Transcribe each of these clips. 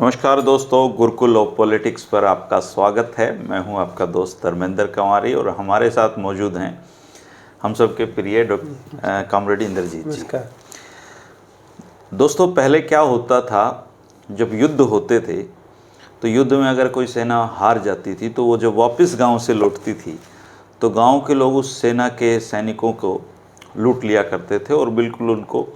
नमस्कार दोस्तों, Gurukul of politics पर आपका स्वागत है। मैं हूं आपका दोस्त धर्मेंद्र कंवारी और हमारे साथ मौजूद हैं हम सबके प्रिय कॉमरेड इंद्रजीत जी। नमस्कार। दोस्तों, पहले क्या होता था, जब युद्ध होते थे तो युद्ध में अगर कोई सेना हार जाती थी तो वो जब वापस गांव से लौटती थी तो गांव के लोग उस सेना के सैनिकों को लूट लिया करते थे और बिल्कुल उनको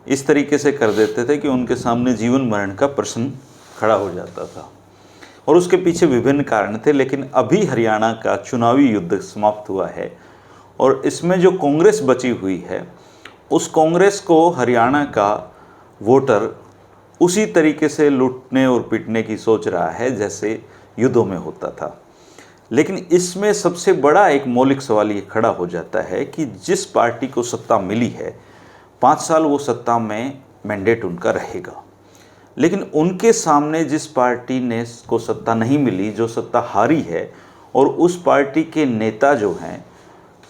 इस तरीके से कर देते थे कि उनके सामने जीवन मरण का प्रश्न खड़ा हो जाता था। और उसके पीछे विभिन्न कारण थे, लेकिन अभी हरियाणा का चुनावी युद्ध समाप्त हुआ है और इसमें जो कांग्रेस बची हुई है उस कांग्रेस को हरियाणा का वोटर उसी तरीके से लूटने और पीटने की सोच रहा है जैसे युद्धों में होता था। लेकिन इसमें सबसे बड़ा एक मौलिक सवाल ये खड़ा हो जाता है कि जिस पार्टी को सत्ता मिली है 5 साल वो सत्ता में मैंडेट उनका रहेगा, लेकिन उनके सामने जिस पार्टी ने को सत्ता नहीं मिली, जो सत्ता हारी है, और उस पार्टी के नेता जो हैं,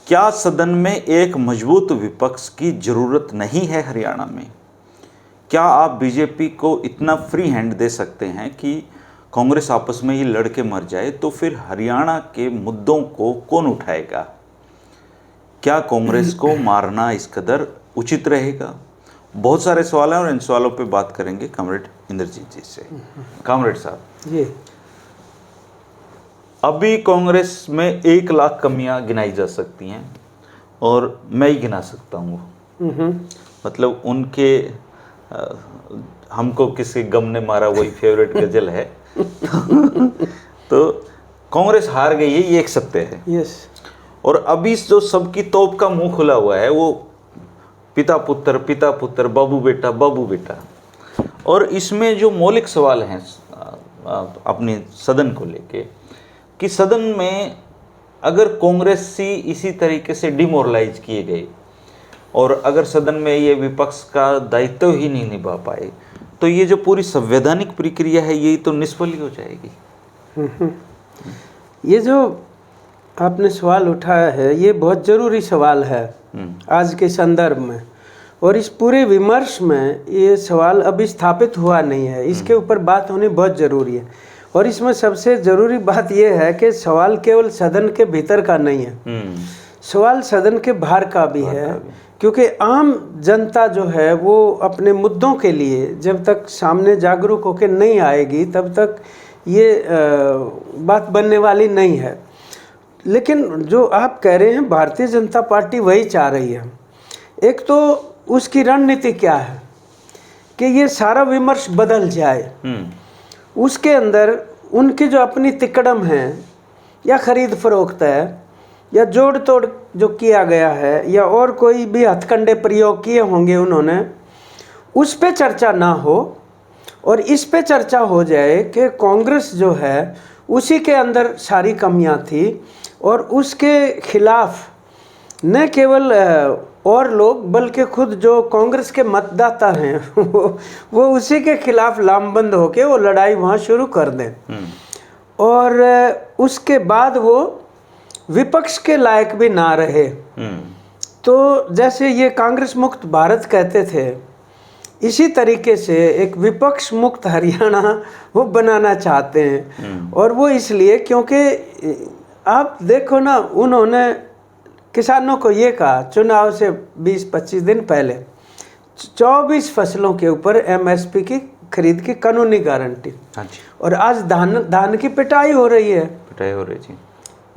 क्या सदन में एक मजबूत विपक्ष की ज़रूरत नहीं है हरियाणा में? क्या आप बीजेपी को इतना फ्री हैंड दे सकते हैं कि कांग्रेस आपस में ही लड़ के मर जाए? तो फिर हरियाणा के मुद्दों को कौन उठाएगा? क्या कांग्रेस को मारना इस कदर उचित रहेगा? बहुत सारे सवाल हैं और इन सवालों पे बात करेंगे कॉमरेड इंद्रजीत जी से। कॉमरेड साहब जी, अभी कांग्रेस में 1 लाख कमियां गिनाई जा सकती हैं और मैं ही गिना सकता हूँ। मतलब उनके हमको किसी गम ने मारा वही फेवरेट गजल है। तो कांग्रेस हार गई है, ये एक सत्य है। यस। और अभी जो सबकी तोप का मुंह खुला हुआ है वो पिता पुत्र बाबू बेटा। और इसमें जो मौलिक सवाल हैं अपनी सदन को लेके कि सदन में अगर कांग्रेसी इसी तरीके से डिमोरलाइज किए गए और अगर सदन में ये विपक्ष का दायित्व ही नहीं निभा पाए तो ये जो पूरी संवैधानिक प्रक्रिया है यही तो निष्फल ही हो जाएगी। ये जो आपने सवाल उठाया है ये बहुत ज़रूरी सवाल है आज के संदर्भ में, और इस पूरे विमर्श में ये सवाल अभी स्थापित हुआ नहीं है, इसके ऊपर बात होनी बहुत ज़रूरी है। और इसमें सबसे ज़रूरी बात ये है कि सवाल केवल सदन के भीतर का नहीं है, सवाल सदन के बाहर का भी है, क्योंकि आम जनता जो है वो अपने मुद्दों के लिए जब तक सामने जागरूक होकर नहीं आएगी तब तक ये बात बनने वाली नहीं है। लेकिन जो आप कह रहे हैं भारतीय जनता पार्टी वही चाह रही है। एक तो उसकी रणनीति क्या है कि ये सारा विमर्श बदल जाए, उसके अंदर उनकी जो अपनी तिकड़म है या खरीद फरोख्त है या जोड़ तोड़ जो किया गया है या और कोई भी हथकंडे प्रयोग किए होंगे उन्होंने, उस पे चर्चा ना हो और इस पे चर्चा हो जाए कि कांग्रेस जो है उसी के अंदर सारी कमियां थी और उसके खिलाफ न केवल और लोग बल्कि खुद जो कांग्रेस के मतदाता हैं वो उसी के खिलाफ लामबंद होके वो लड़ाई वहाँ शुरू कर दें और उसके बाद वो विपक्ष के लायक भी ना रहे। तो जैसे ये कांग्रेस मुक्त भारत कहते थे, इसी तरीके से एक विपक्ष मुक्त हरियाणा वो बनाना चाहते हैं। और वो इसलिए क्योंकि आप देखो ना, उन्होंने किसानों को ये कहा चुनाव से 20-25 दिन पहले 24 फसलों के ऊपर एमएसपी की खरीद की कानूनी गारंटी। और आज धान की पिटाई हो रही है जी,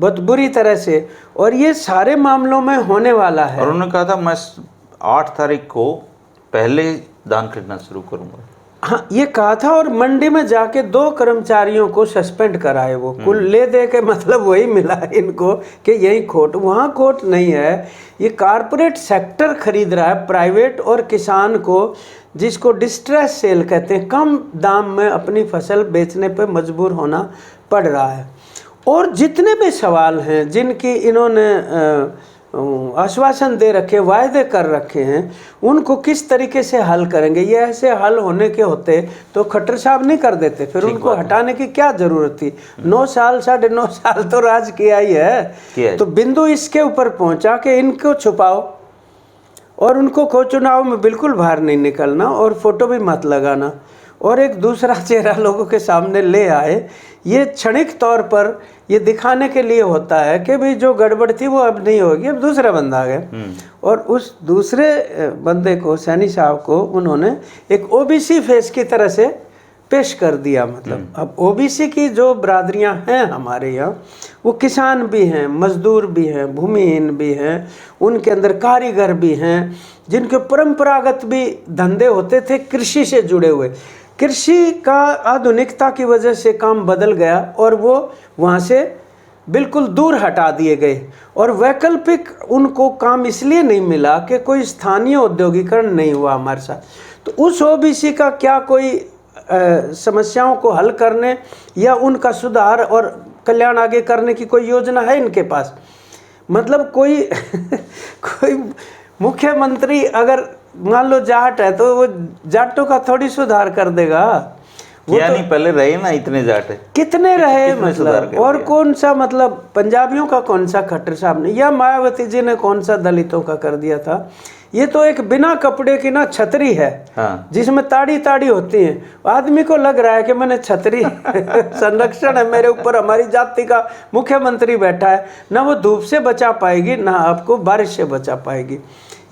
बहुत बुरी तरह से, और ये सारे मामलों में होने वाला है। और उन्होंने कहा था मैं 8 तारीख को पहले धान खरीदना शुरू करूंगा। हाँ, ये कहा था, और मंडी में जाके 2 कर्मचारियों को सस्पेंड कराए। वो कुल ले दे के मतलब वही मिला इनको कि यही खोट, वहाँ खोट नहीं है। ये कारपोरेट सेक्टर खरीद रहा है प्राइवेट, और किसान को जिसको डिस्ट्रेस सेल कहते हैं, कम दाम में अपनी फसल बेचने पे मजबूर होना पड़ रहा है। और जितने भी सवाल हैं जिनकी इन्होंने आश्वासन दे रखे, वायदे कर रखे हैं, उनको किस तरीके से हल करेंगे? ये ऐसे हल होने के होते तो खट्टर साहब नहीं कर देते, फिर उनको हटाने की क्या जरूरत थी? 9 साल 9.5 साल तो राज किया ही है। तो बिंदु इसके ऊपर पहुंचा कि इनको छुपाओ और उनको चुनाव में बिल्कुल बाहर नहीं निकलना और फोटो भी मत लगाना। और एक दूसरा चेहरा लोगों के सामने ले आए, ये क्षणिक तौर पर ये दिखाने के लिए होता है कि भाई जो गड़बड़ थी वो अब नहीं होगी, अब दूसरा बंदा आ गया। और उस दूसरे बंदे को, सैनी साहब को, उन्होंने एक ओबीसी फेस की तरह से पेश कर दिया। मतलब अब ओबीसी की जो बरादरियां हैं हमारे यहाँ, वो किसान भी हैं, मजदूर भी हैं, भूमिहीन भी हैं, उनके अंदर कारीगर भी हैं, जिनके परंपरागत भी धंधे होते थे कृषि से जुड़े हुए। कृषि का आधुनिकता की वजह से काम बदल गया और वो वहाँ से बिल्कुल दूर हटा दिए गए, और वैकल्पिक उनको काम इसलिए नहीं मिला कि कोई स्थानीय औद्योगिकरण नहीं हुआ हमारे साथ। तो उस ओबीसी का क्या कोई समस्याओं को हल करने या उनका सुधार और कल्याण आगे करने की कोई योजना है इनके पास? मतलब कोई कोई मुख्यमंत्री अगर मान लो जाट है तो वो जाटों का थोड़ी सुधार कर देगा। वो यानी पहले रहे ना इतने जाट है, कितने रहे कितने सुधार मतलब, कर और दिया। कौन सा मतलब पंजाबियों का कौन सा खट्टर साहब ने या मायावती जी ने कौन सा दलितों का कर दिया था? ये तो एक बिना कपड़े की ना छतरी है, हाँ। जिसमें ताड़ी ताड़ी होती है। आदमी को लग रहा है कि मैंने छतरी संरक्षण है मेरे ऊपर, हमारी जाति का मुख्यमंत्री बैठा है, ना वो धूप से बचा पाएगी ना आपको बारिश से बचा पाएगी।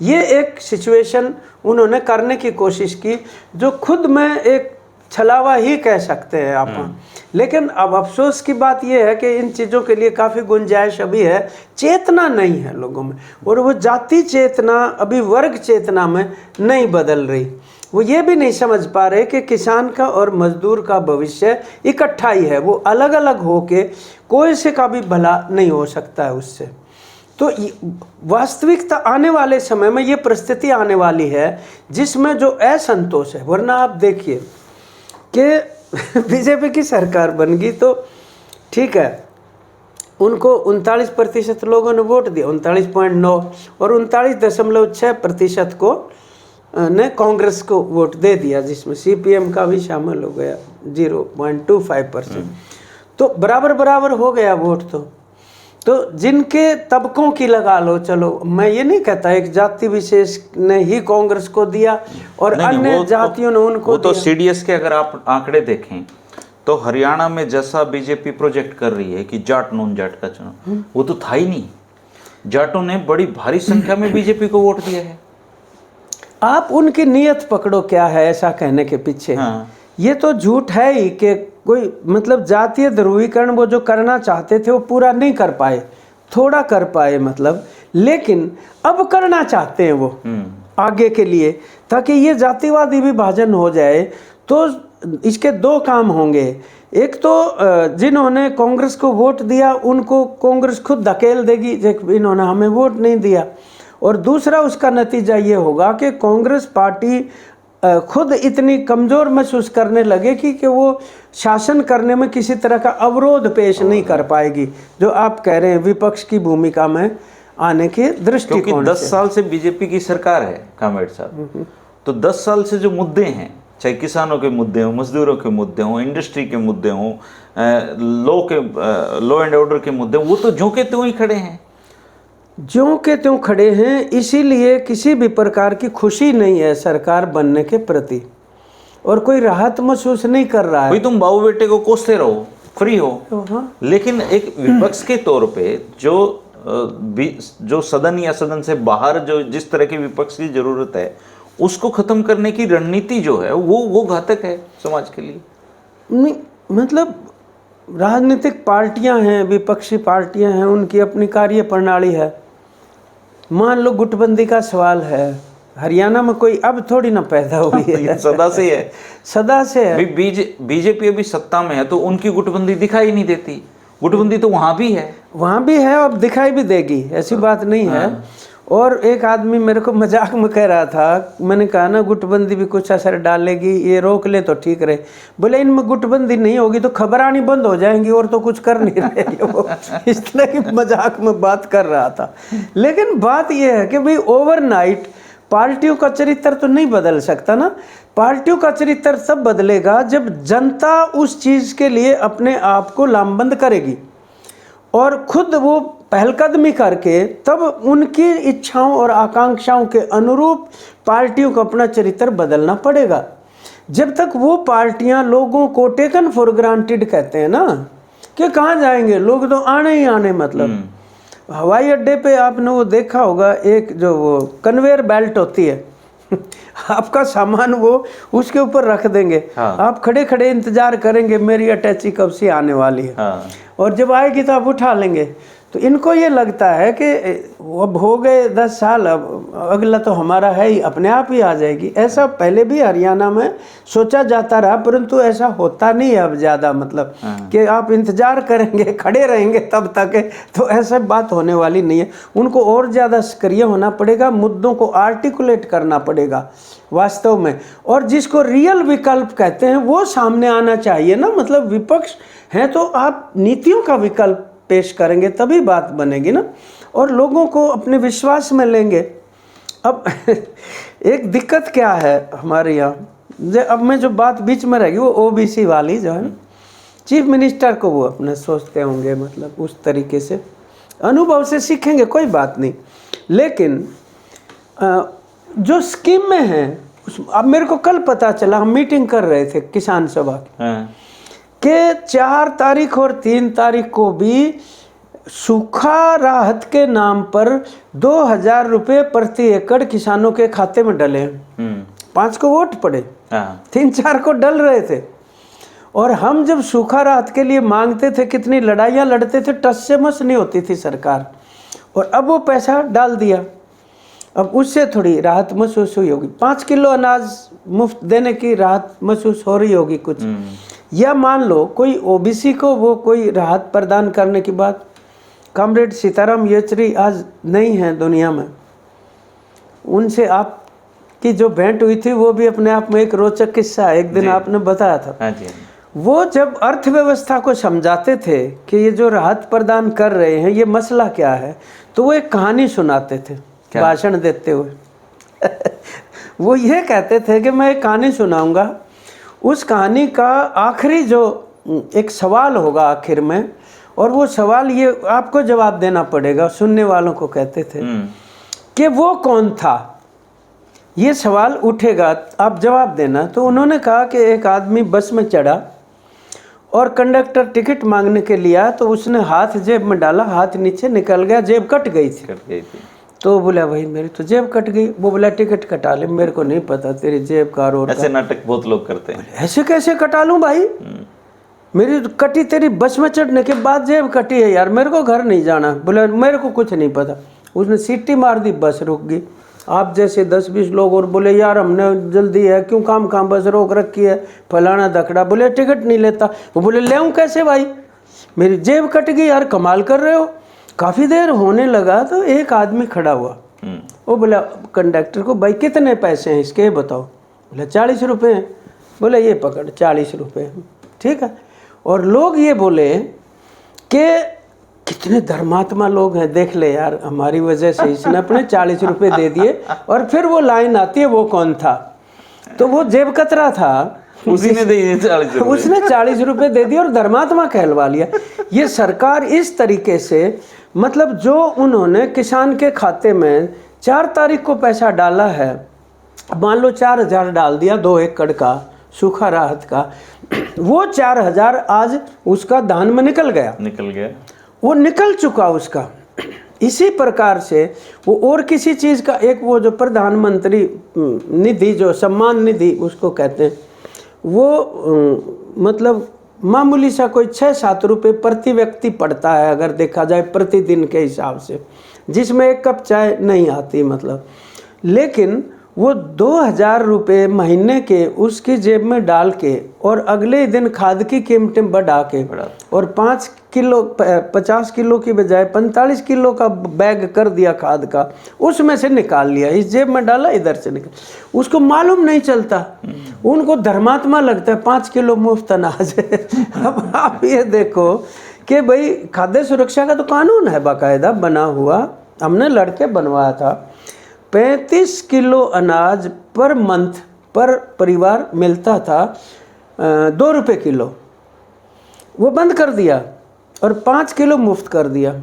ये एक सिचुएशन उन्होंने करने की कोशिश की, जो खुद में एक छलावा ही कह सकते हैं आप। लेकिन अब अफसोस की बात यह है कि इन चीज़ों के लिए काफ़ी गुंजाइश अभी है, चेतना नहीं है लोगों में, और वो जाति चेतना अभी वर्ग चेतना में नहीं बदल रही। वो ये भी नहीं समझ पा रहे कि किसान का और मजदूर का भविष्य इकट्ठा ही है, वो अलग अलग होके कोई से का भी भला नहीं हो सकता है उससे। तो वास्तविकता आने वाले समय में ये परिस्थिति आने वाली है जिसमें जो असंतोष है, वरना आप देखिए कि बीजेपी की सरकार बन गई तो ठीक है, उनको 39% लोगों ने वोट दिया, 39.9, और 39.6% को ने कांग्रेस को वोट दे दिया, जिसमें सीपीएम का भी शामिल हो गया 0.25%। तो बराबर बराबर हो गया वोट। तो जिनके तबकों की लगा लो, चलो मैं ये नहीं कहता एक जाति विशेष ने ही कांग्रेस को दिया और अन्य जातियों ने उनको वो तो सीडीएस के अगर आप आंकड़े देखें तो हरियाणा में जैसा बीजेपी प्रोजेक्ट कर रही है कि जाट नॉन जाट का चुनाव, वो तो था ही नहीं। जाटों ने बड़ी भारी संख्या में बीजेपी को वोट दिया है। आप उनकी नीयत पकड़ो क्या है ऐसा कहने के पीछे। हाँ। ये तो झूठ है ही कि कोई मतलब जातीय ध्रुवीकरण वो जो करना चाहते थे वो पूरा नहीं कर पाए, थोड़ा कर पाए मतलब, लेकिन अब करना चाहते हैं वो आगे के लिए, ताकि ये जातिवादी विभाजन हो जाए। तो इसके दो काम होंगे, एक तो जिन्होंने कांग्रेस को वोट दिया उनको कांग्रेस खुद धकेल देगी इन्होंने हमें वोट नहीं दिया, और दूसरा उसका नतीजा ये होगा कि कांग्रेस पार्टी खुद इतनी कमज़ोर महसूस करने लगेगी कि वो शासन करने में किसी तरह का अवरोध पेश नहीं कर पाएगी, जो आप कह रहे हैं विपक्ष की भूमिका में आने के दृष्टिकोण से। क्योंकि 10 साल से बीजेपी की सरकार है कामेड़ साहब, तो 10 साल से जो मुद्दे हैं, चाहे किसानों के मुद्दे हों, मजदूरों के मुद्दे हों, इंडस्ट्री के मुद्दे हों, लॉ एंड ऑर्डर के मुद्दे, वो तो ज्यों के त्यों ही खड़े हैं, ज्यों के त्यों खड़े हैं। इसीलिए किसी भी प्रकार की खुशी नहीं है सरकार बनने के प्रति, और कोई राहत महसूस नहीं कर रहा है। भाई तुम बाबू बेटे को कोसते रहो, फ्री हो, हाँ। लेकिन एक विपक्ष के तौर पे जो सदन या सदन से बाहर जो जिस तरह की विपक्ष की जरूरत है उसको खत्म करने की रणनीति जो है वो घातक है समाज के लिए। नहीं मतलब राजनीतिक पार्टियां हैं, विपक्षी पार्टियां हैं, उनकी अपनी कार्य प्रणाली है। मान लो गुटबंदी का सवाल है, हरियाणा में कोई अब थोड़ी ना पैदा हुई है, सदा से है, सदा से है। बीजेपी अभी सत्ता में है तो उनकी गुटबंदी दिखाई नहीं देती, गुटबंदी तो वहां भी है, वहां भी है, अब दिखाई भी देगी, ऐसी बात नहीं है। और एक आदमी मेरे को मजाक में कह रहा था, मैंने कहा ना गुटबंदी भी कुछ असर डालेगी, ये रोक ले तो ठीक रहे। बोले इनमें गुटबंदी नहीं होगी तो खबर आनी बंद हो जाएंगी और तो कुछ कर नहीं रहे। वो इस तरह की मजाक में बात कर रहा था। लेकिन बात यह है कि भाई ओवरनाइट पार्टियों का चरित्र तो नहीं बदल सकता ना। पार्टियों का चरित्र तब बदलेगा जब जनता उस चीज़ के लिए अपने आप को लामबंद करेगी और खुद वो पहलकदमी करके तब उनकी इच्छाओं और आकांक्षाओं के अनुरूप पार्टियों को अपना चरित्र बदलना पड़ेगा। जब तक वो पार्टियां लोगों को टेकन फॉर ग्रांटेड कहते हैं ना कि कहाँ जाएंगे लोग, तो आने ही आने, मतलब हवाई अड्डे पे आपने वो देखा होगा, एक जो वो कन्वेयर बेल्ट होती है आपका सामान वो उसके ऊपर रख देंगे। हाँ। आप खड़े खड़े इंतजार करेंगे मेरी अटैची कब से आने वाली है। हाँ। और जब आएगी तो आप उठा लेंगे। तो इनको ये लगता है कि अब हो गए 10 साल, अब अगला तो हमारा है ही, अपने आप ही आ जाएगी। ऐसा पहले भी हरियाणा में सोचा जाता रहा, परंतु ऐसा होता नहीं है अब ज़्यादा, मतलब कि आप इंतजार करेंगे खड़े रहेंगे तब तक, तो ऐसा बात होने वाली नहीं है। उनको और ज़्यादा सक्रिय होना पड़ेगा, मुद्दों को आर्टिकुलेट करना पड़ेगा वास्तव में, और जिसको रियल विकल्प कहते हैं वो सामने आना चाहिए ना। मतलब विपक्ष है तो आप नीतियों का विकल्प पेश करेंगे तभी बात बनेगी ना, और लोगों को अपने विश्वास में लेंगे। अब एक दिक्कत क्या है हमारे यहाँ, अब मैं जो बात बीच में रहेगी वो ओबीसी वाली जो है, चीफ मिनिस्टर को वो अपने सोचते होंगे, मतलब उस तरीके से अनुभव से सीखेंगे, कोई बात नहीं। लेकिन जो स्कीम में है अब मेरे को कल पता चला, हम मीटिंग कर रहे थे किसान सभा के 4 तारीख और 3 तारीख को भी सूखा राहत के नाम पर 2000 रुपये प्रति एकड़ किसानों के खाते में डले। 5 को वोट पड़े, 3-4 को डल रहे थे। और हम जब सूखा राहत के लिए मांगते थे, कितनी लड़ाइयाँ लड़ते थे, टस से मस नहीं होती थी सरकार, और अब वो पैसा डाल दिया। अब उससे थोड़ी राहत महसूस हुई होगी, 5 किलो अनाज मुफ्त देने की राहत महसूस हो रही होगी कुछ। या मान लो कोई ओबीसी को वो कोई राहत प्रदान करने की बात, कॉमरेड सीताराम येचुरी आज नहीं है दुनिया में, उनसे आपकी जो भेंट हुई थी वो भी अपने आप में एक रोचक किस्सा है, एक दिन आपने बताया था। वो जब अर्थव्यवस्था को समझाते थे कि ये जो राहत प्रदान कर रहे हैं ये मसला क्या है, तो वो एक कहानी सुनाते थे भाषण देते हुए वो ये कहते थे कि मैं एक कहानी सुनाऊंगा, उस कहानी का आखिरी जो एक सवाल होगा आखिर में, और वो सवाल ये आपको जवाब देना पड़ेगा, सुनने वालों को कहते थे कि वो कौन था। ये सवाल उठेगा, आप जवाब देना। तो उन्होंने कहा कि एक आदमी बस में चढ़ा और कंडक्टर टिकट मांगने के लिए आया, तो उसने हाथ जेब में डाला, हाथ नीचे निकल गया, जेब कट गई थी। तो बोला भाई मेरी तो जेब कट गई। वो बोला टिकट कटा ले, मेरे को नहीं पता तेरी जेब का रोड। ऐसे नाटक बहुत लोग करते हैं। ऐसे कैसे कटा लूं भाई, मेरी कटी, तेरी बस में चढ़ने के बाद जेब कटी है यार, मेरे को घर नहीं जाना। बोला मेरे को कुछ नहीं पता। उसने सीटी मार दी, बस रुक गई। आप जैसे 10-20 लोग और बोले यार हमने जल्दी है, क्यों काम बस रोक रखी है, फलाना दखड़ा। बोले टिकट नहीं लेता। वो बोले ले आऊँ कैसे भाई, मेरी जेब कट गई यार, कमाल कर रहे हो। काफ़ी देर होने लगा तो एक आदमी खड़ा हुआ, वो बोला कंडक्टर को भाई कितने पैसे हैं इसके बताओ। बोला 40 रुपये हैं। बोला ये पकड़ 40 रुपये, ठीक है। और लोग ये बोले कि कितने धर्मात्मा लोग हैं, देख ले यार हमारी वजह से इसने अपने 40 रुपये दे दिए। और फिर वो लाइन आती है वो कौन था, तो वो जेब कतरा था, उसी ने दे दिए 40 रुपये। उसने 40 रुपये दे दिए और धर्मात्मा कहलवा लिया। ये सरकार इस तरीके से, मतलब जो उन्होंने किसान के खाते में 4 तारीख को पैसा डाला है, मान लो 4000 डाल दिया 2 एकड़ का सूखा राहत का, वो 4000 आज उसका दान में निकल गया, वो निकल चुका उसका। इसी प्रकार से वो और किसी चीज़ का एक वो जो प्रधानमंत्री निधि, जो सम्मान निधि उसको कहते हैं, वो मतलब मामूली सा कोई 6-7 रुपये प्रति व्यक्ति पड़ता है अगर देखा जाए प्रतिदिन के हिसाब से, जिसमें 1 कप चाय नहीं आती मतलब। लेकिन वो 2000 रुपये महीने के उसकी जेब में डाल के और अगले दिन खाद की कीमतें बढ़ा के और 50 किलो की बजाय 45 किलो का बैग कर दिया खाद का, उसमें से निकाल लिया, इस जेब में डाला, इधर से निकाल। उसको मालूम नहीं चलता, उनको धर्मात्मा लगता है 5 किलो मुफ्त अनाज है। अब आप ये देखो कि भाई खाद्य सुरक्षा का तो कानून है बाकायदा बना हुआ, हमने लड़के बनवाया था। 35 किलो अनाज पर मंथ पर परिवार मिलता था, 2 रुपये किलो, वो बंद कर दिया और 5 किलो मुफ्त कर दिया।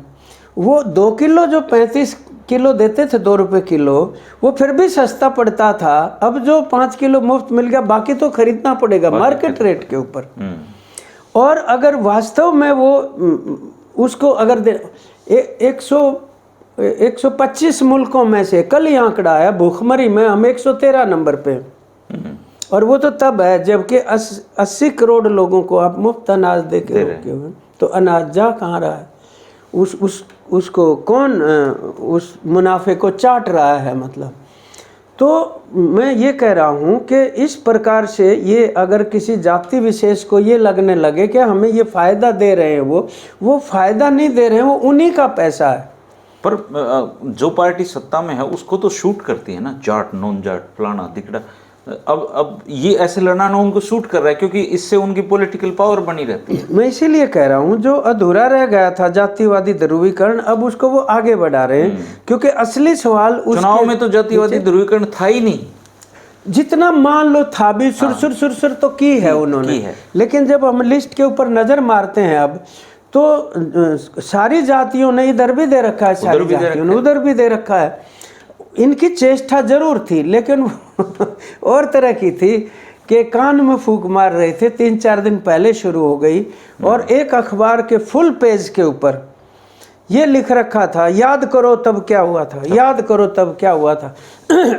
वो 2 किलो जो 35 किलो देते थे 2 रुपये किलो, वो फिर भी सस्ता पड़ता था। अब जो 5 किलो मुफ्त मिल गया, बाकी तो खरीदना पड़ेगा मार्केट रेट के ऊपर। और अगर वास्तव में वो उसको अगर 125 मुल्कों में से कल ही आंकड़ा आया, भूखमरी में हम 113 नंबर पे, और वो तो तब है जबकि 80 करोड़ लोगों को आप मुफ्त अनाज दे के रोके हुए, तो अनाज जा कहाँ रहा है? उसको कौन उस मुनाफे को चाट रहा है? मतलब तो मैं ये कह रहा हूँ कि इस प्रकार से ये अगर किसी जाति विशेष को ये लगने लगे कि हमें ये फ़ायदा दे रहे हैं, वो फ़ायदा नहीं दे रहे हैं, वो उन्हीं का पैसा है। पर जो पार्टी सत्ता में है उसको तो शूट करती है ना, जाट नॉन जाट फलाना दिखड़ा। अब ये ऐसे लड़ना ना उनको शूट कर रहा है, क्योंकि इससे उनकी पॉलिटिकल पावर बनी रहती है। मैं इसीलिए कह रहा हूँ जो अधूरा रह गया था जातिवादी ध्रुवीकरण, अब उसको वो आगे बढ़ा रहे हैं, क्योंकि असली सवाल चुनाव में तो जातिवादी ध्रुवीकरण था ही नहीं। जितना मान लो था भी सुरसुर तो की है उन्होंने, लेकिन जब हम लिस्ट के ऊपर नजर मारते हैं अब तो सारी जातियों ने इधर भी दे रखा है, सारी जातियों ने उधर भी दे रखा है। इनकी चेष्टा जरूर थी, लेकिन और तरह की थी कि कान में फूंक मार रहे थे। 3-4 दिन पहले शुरू हो गई, और एक अखबार के फुल पेज के ऊपर ये लिख रखा था, याद करो तब क्या हुआ था, याद करो तब क्या हुआ था।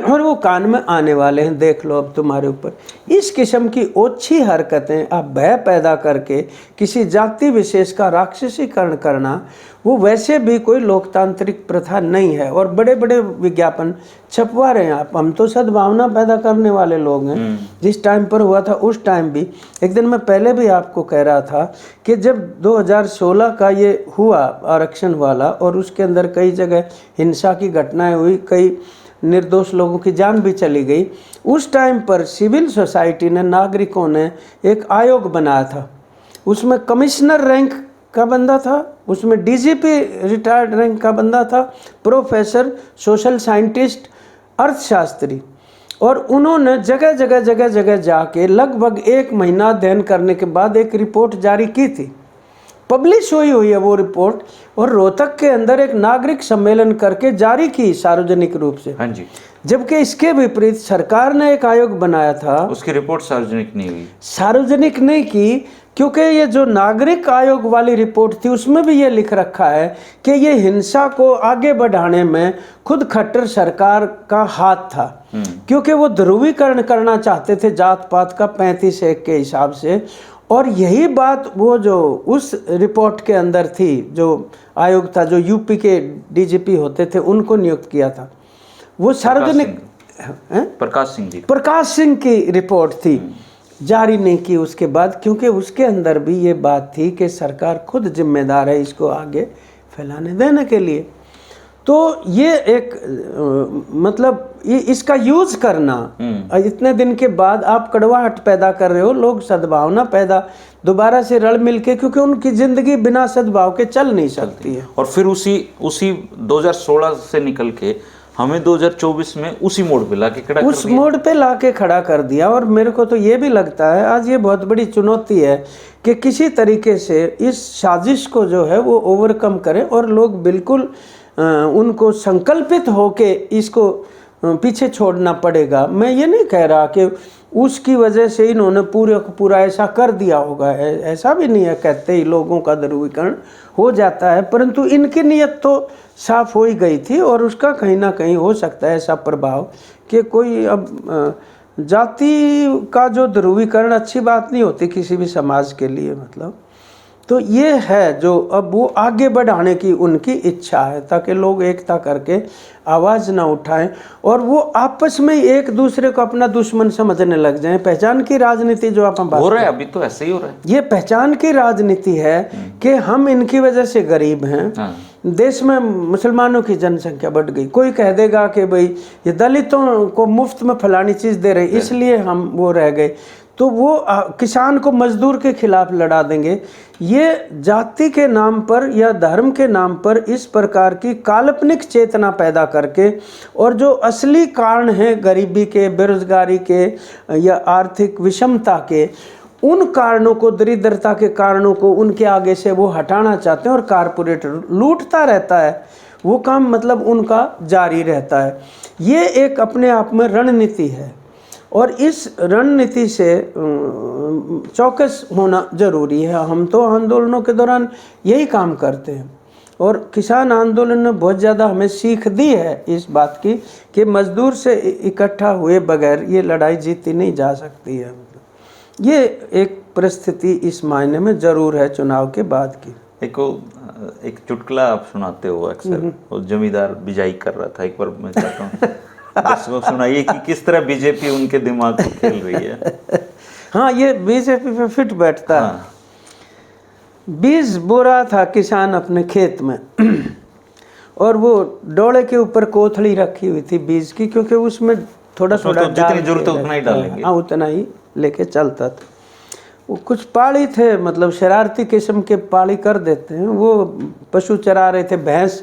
और वो कान में आने वाले हैं, देख लो अब तुम्हारे ऊपर। इस किस्म की ओछी हरकतें आप भय पैदा करके किसी जाति विशेष का राक्षसीकरण करना, वो वैसे भी कोई लोकतांत्रिक प्रथा नहीं है। और बड़े बड़े विज्ञापन छपवा रहे हैं आप, हम तो सद्भावना पैदा करने वाले लोग हैं। जिस टाइम पर हुआ था उस टाइम भी, एक दिन मैं पहले भी आपको कह रहा था कि जब 2016 का ये हुआ आरक्षण वाला, और उसके अंदर कई जगह हिंसा की घटनाएं हुई, कई निर्दोष लोगों की जान भी चली गई, उस टाइम पर सिविल सोसाइटी ने, नागरिकों ने एक आयोग बनाया था। उसमें कमिश्नर रैंक का बंदा था, उसमें डीजीपी रिटायर्ड रैंक का बंदा था, प्रोफेसर, सोशल साइंटिस्ट, अर्थशास्त्री, और उन्होंने जगह जगह जाके लगभग 1 महीना अध्ययन करने के बाद एक रिपोर्ट जारी की थी। पब्लिश हुई है वो रिपोर्ट, और रोहतक के अंदर एक नागरिक सम्मेलन करके जारी की सार्वजनिक रूप से। हाँ जी। जबकि इसके विपरीत सरकार ने एक आयोग बनाया था, उसकी रिपोर्ट सार्वजनिक नहीं हुई, सार्वजनिक नहीं की, क्योंकि ये जो नागरिक आयोग वाली रिपोर्ट थी उसमें भी ये लिख रखा है कि ये हिंसा को आगे बढ़ाने में खुद खट्टर सरकार का हाथ था, क्योंकि वो ध्रुवीकरण करना चाहते थे जात पात का 35-1 के हिसाब से। और यही बात वो जो उस रिपोर्ट के अंदर थी, जो आयोग था, जो यूपी के डीजीपी होते थे उनको नियुक्त किया था, वो सार्वजनिक प्रकाश सिंह की रिपोर्ट थी, जारी नहीं की उसके बाद, क्योंकि उसके अंदर भी ये बात थी कि सरकार खुद जिम्मेदार है इसको आगे फैलाने देने के लिए। तो ये एक मतलब ये इसका यूज करना, इतने दिन के बाद आप कड़वाहट पैदा कर रहे हो, लोग सद्भावना पैदा दोबारा से रल मिल के, क्योंकि उनकी जिंदगी बिना सद्भाव के चल नहीं सकती है। और फिर उसी 2016 से निकल के हमें 2024 में उसी मोड़ पे लाके खड़ा उस मोड़ पे लाके खड़ा कर दिया। और मेरे को तो ये भी लगता है आज ये बहुत बड़ी चुनौती है कि किसी तरीके से इस साजिश को जो है वो ओवरकम करें, और लोग बिल्कुल उनको संकल्पित होके इसको पीछे छोड़ना पड़ेगा। मैं ये नहीं कह रहा कि उसकी वजह से इन्होंने पूरे को पूरा ऐसा कर दिया होगा, ऐसा भी नहीं है, कहते ही लोगों का ध्रुवीकरण हो जाता है, परंतु इनकी नीयत तो साफ हो ही गई थी, और उसका कहीं ना कहीं हो सकता है ऐसा प्रभाव कि कोई अब जाति का जो ध्रुवीकरण अच्छी बात नहीं होती किसी भी समाज के लिए। मतलब तो ये है जो अब वो आगे बढ़ाने की उनकी इच्छा है, ताकि लोग एकता करके आवाज़ ना उठाएं और वो आपस में एक दूसरे को अपना दुश्मन समझने लग जाएं। पहचान की राजनीति जो आप बात हो रहा है, अभी तो ऐसे ही हो रहा है। ये पहचान की राजनीति है कि हम इनकी वजह से गरीब हैं। देश में मुसलमानों की जनसंख्या बढ़ गई, कोई कह देगा कि भाई ये दलितों को मुफ्त में फलानी चीज़ दे रहे इसलिए हम वो रह गए, तो वो किसान को मजदूर के खिलाफ लड़ा देंगे। ये जाति के नाम पर या धर्म के नाम पर इस प्रकार की काल्पनिक चेतना पैदा करके, और जो असली कारण हैं गरीबी के, बेरोजगारी के या आर्थिक विषमता के, उन कारणों को, दरिद्रता के कारणों को उनके आगे से वो हटाना चाहते हैं और कारपोरेटर लूटता रहता है, वो काम मतलब उनका जारी रहता है। ये एक अपने आप में रणनीति है और इस रणनीति से चौकस होना जरूरी है। हम तो आंदोलनों के दौरान यही काम करते हैं और किसान आंदोलन ने बहुत ज़्यादा हमें सीख दी है इस बात की कि मजदूर से इकट्ठा हुए बगैर ये लड़ाई जीती नहीं जा सकती है। ये एक परिस्थिति इस मायने में ज़रूर है चुनाव के बाद की। एक चुटकुला आप सुनाते हो अक्सर, वो जमींदार बिजाई कर रहा था, एक बार मैं चाहता हूँ इसको सुनाइए कि किस तरह बीजेपी उनके दिमाग को खेल रही है। हाँ, ये बीजेपी पे फिट बैठता है। हाँ। बीज बो रहा था किसान अपने खेत में और वो डोले के ऊपर कोथड़ी रखी हुई थी बीज की, क्योंकि उसमें थोड़ा थोड़ा जितनी जरूरत है उतना ही डालेंगे। हाँ, उतना ही लेके चलता था। वो कुछ पाड़ी थे, मतलब शरारती किस्म के पाड़ी कर देते हैं। वो पशु चरा रहे थे, भैंस।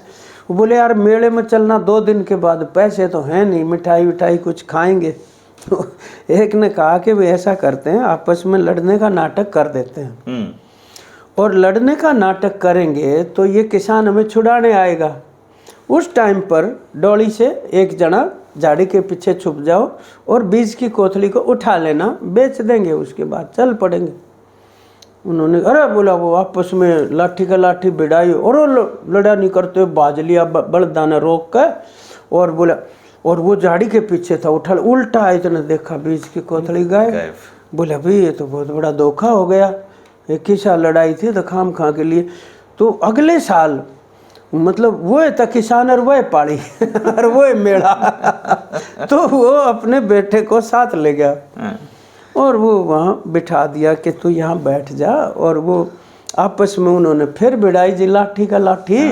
वो बोले यार मेले में चलना 2 दिन के बाद, पैसे तो हैं नहीं, मिठाई विठाई कुछ खाएंगे। तो एक ने कहा कि वे ऐसा करते हैं, आपस में लड़ने का नाटक कर देते हैं और लड़ने का नाटक करेंगे तो ये किसान हमें छुड़ाने आएगा। उस टाइम पर डोली से एक जना झाड़ी के पीछे छुप जाओ और बीज की कोथली को उठा लेना, बेच देंगे, उसके बाद चल पड़ेंगे। उन्होंने अरे बोला, वो आपस में लाठी का लाठी भिड़ाई और लड़ा नहीं करते, बाज लिया बलदाना रोक कर और बोला, और वो झाड़ी के पीछे था, उठा उल्टा इतने देखा बीज की कोथली गायब। बोला भाई ये तो बहुत बड़ा धोखा हो गया, एक ही साल लड़ाई थी तो खाम खा के लिए। तो अगले साल मतलब वो था किसान और वो पाड़ी और वो मेला तो वो अपने बेटे को साथ ले गया और वो वहाँ बिठा दिया कि तू यहाँ बैठ जा। और वो आपस में उन्होंने फिर भिड़ाई जी लाठी का लाठी।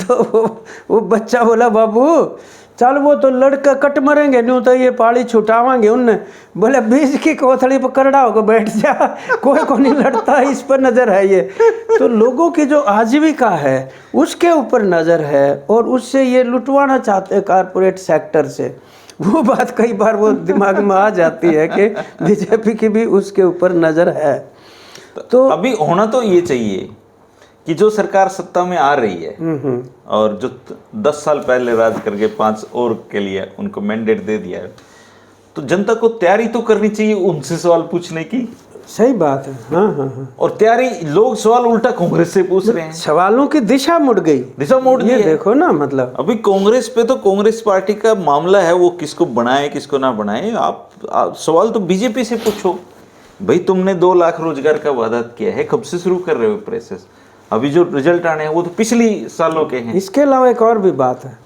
तो वो बच्चा बोला बाबू चल वो तो लड़का कट मरेंगे, नहीं तो ये पाड़ी छुटावांगे। उनने बोले बीज की कोथड़ी पर करड़ा होकर बैठ जा, कोई को नहीं लड़ता, इस पर नज़र है। ये तो लोगों की जो आजीविका है उसके ऊपर नज़र है और उससे ये लुटवाना चाहते हैं कारपोरेट सेक्टर से। वो बात कई बार वो दिमाग में आ जाती है कि बीजेपी की भी उसके ऊपर नज़र है। तो अभी होना तो ये चाहिए कि जो सरकार सत्ता में आ रही है और जो 10 साल पहले राज करके 5 और के लिए उनको मैंडेट दे दिया है, तो जनता को तैयारी तो करनी चाहिए उनसे सवाल पूछने की। सही बात है। हाँ। और तैयारी, लोग सवाल उल्टा कांग्रेस से पूछ रहे हैं। सवालों की दिशा मुड़ गई, ये देखो ना। मतलब अभी कांग्रेस पे तो कांग्रेस पार्टी का मामला है, वो किसको बनाए किसको ना बनाए। आप सवाल तो बीजेपी से पूछो भाई, तुमने 2 लाख रोजगार का वादा किया है, कब से शुरू कर रहे हो प्रोसेस? अभी जो रिजल्ट आने हैं वो तो पिछली सालों के हैं। इसके अलावा एक और भी बात है,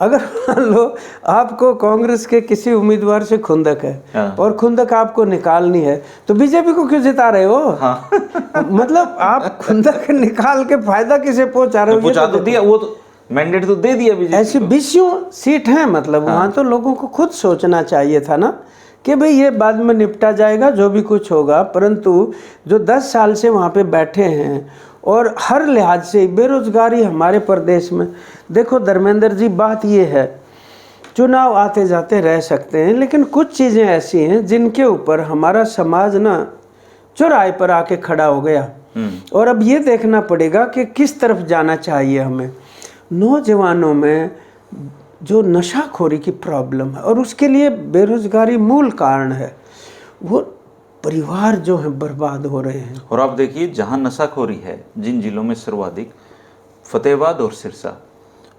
अगर मान लो आपको कांग्रेस के किसी उम्मीदवार से खुंदक है और खुंदक आपको निकालनी है, तो बीजेपी को क्यों जिता रहे हो? हाँ। मतलब आप खुंदक निकाल के फायदा किसे पहुंचा रहे हो? पहुंचा तो दिया, वो तो मैंडेट तो दे दिया बीजेपी। ऐसी 20 सीट हैं, मतलब वहाँ तो लोगों को खुद सोचना चाहिए था ना कि भाई ये बाद में निपटा जाएगा जो भी कुछ होगा। परंतु जो 10 साल से वहाँ पे बैठे हैं और हर लिहाज से बेरोजगारी हमारे प्रदेश में, देखो धर्मेंद्र जी बात ये है, चुनाव आते जाते रह सकते हैं, लेकिन कुछ चीज़ें ऐसी हैं जिनके ऊपर हमारा समाज ना चौराहे पर आके खड़ा हो गया और अब ये देखना पड़ेगा कि किस तरफ जाना चाहिए हमें। नौजवानों में जो नशाखोरी की प्रॉब्लम है और उसके लिए बेरोजगारी मूल कारण है, वो परिवार जो है बर्बाद हो रहे हैं। और आप देखिए जहाँ नशाखोरी है, जिन जिलों में सर्वाधिक, फतेहाबाद और सिरसा,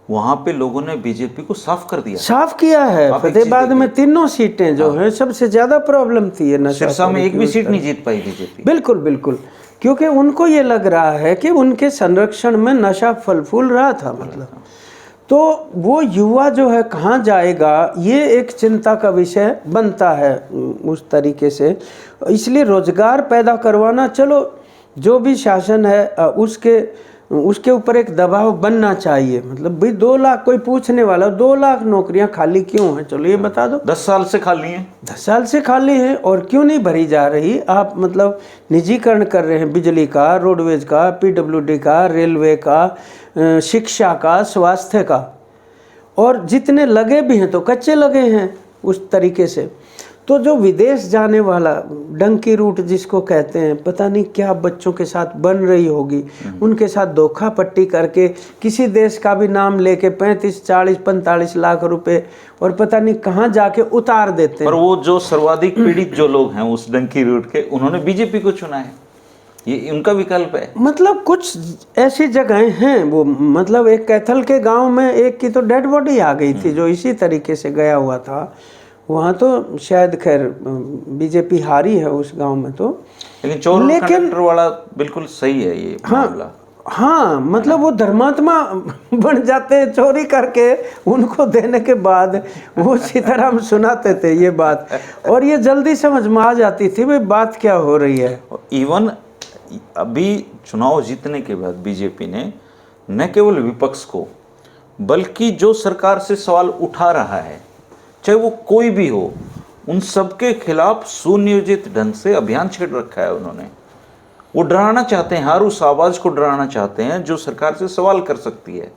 वहाँ पे लोगों ने बीजेपी को साफ कर दिया, साफ किया है। फतेहाबाद में 3 सीटें जो हैं सबसे ज्यादा प्रॉब्लम थी ये नशा। सिरसा में एक भी सीट नहीं जीत पाई बीजेपी। बिल्कुल बिल्कुल, क्योंकि उनको ये लग रहा है कि उनके संरक्षण में नशा फल फूल रहा था। मतलब तो वो युवा जो है कहाँ जाएगा, ये एक चिंता का विषय बनता है उस तरीके से। इसलिए रोजगार पैदा करवाना, चलो जो भी शासन है उसके ऊपर एक दबाव बनना चाहिए। मतलब भाई 2 लाख कोई पूछने वाला, 2 लाख नौकरियां खाली क्यों हैं? चलो ये बता दो। 10 साल से खाली हैं। 10 साल से खाली हैं और क्यों नहीं भरी जा रही? आप मतलब निजीकरण कर रहे हैं बिजली का, रोडवेज का, PWD का, रेलवे का, शिक्षा का, स्वास्थ्य का, और जितने लगे भी हैं तो कच्चे लगे हैं उस तरीके से। तो जो विदेश जाने वाला डंकी रूट जिसको कहते हैं, पता नहीं क्या बच्चों के साथ बन रही होगी, उनके साथ धोखा पट्टी करके किसी देश का भी नाम लेके 35, 40, 45 लाख रुपए और पता नहीं कहाँ जाके उतार देते हैं। पर वो जो सर्वाधिक पीड़ित जो लोग हैं उस डंकी रूट के, उन्होंने बीजेपी को चुना है, ये उनका विकल्प है। मतलब कुछ ऐसी जगहें हैं, वो मतलब एक कैथल के गांव में एक की तो डेड बॉडी आ गई थी जो इसी तरीके से गया हुआ था। वहाँ तो शायद खैर बीजेपी हारी है उस गांव में तो, लेकिन चोर कंडक्टर वाला बिल्कुल सही है ये मामला। हाँ, मतलब वो धर्मात्मा बन जाते हैं चोरी करके, उनको देने के बाद वो सीताराम सुनाते थे ये बात, और ये जल्दी समझ में आ जाती थी भाई बात क्या हो रही है। इवन अभी चुनाव जीतने के बाद बीजेपी ने न केवल विपक्ष को बल्कि जो सरकार से सवाल उठा रहा है, चाहे वो कोई भी हो, उन सबके खिलाफ सुनियोजित ढंग से अभियान छेड़ रखा है उन्होंने। वो डराना चाहते हैं, हर उस आवाज को डराना चाहते हैं जो सरकार से सवाल कर सकती है,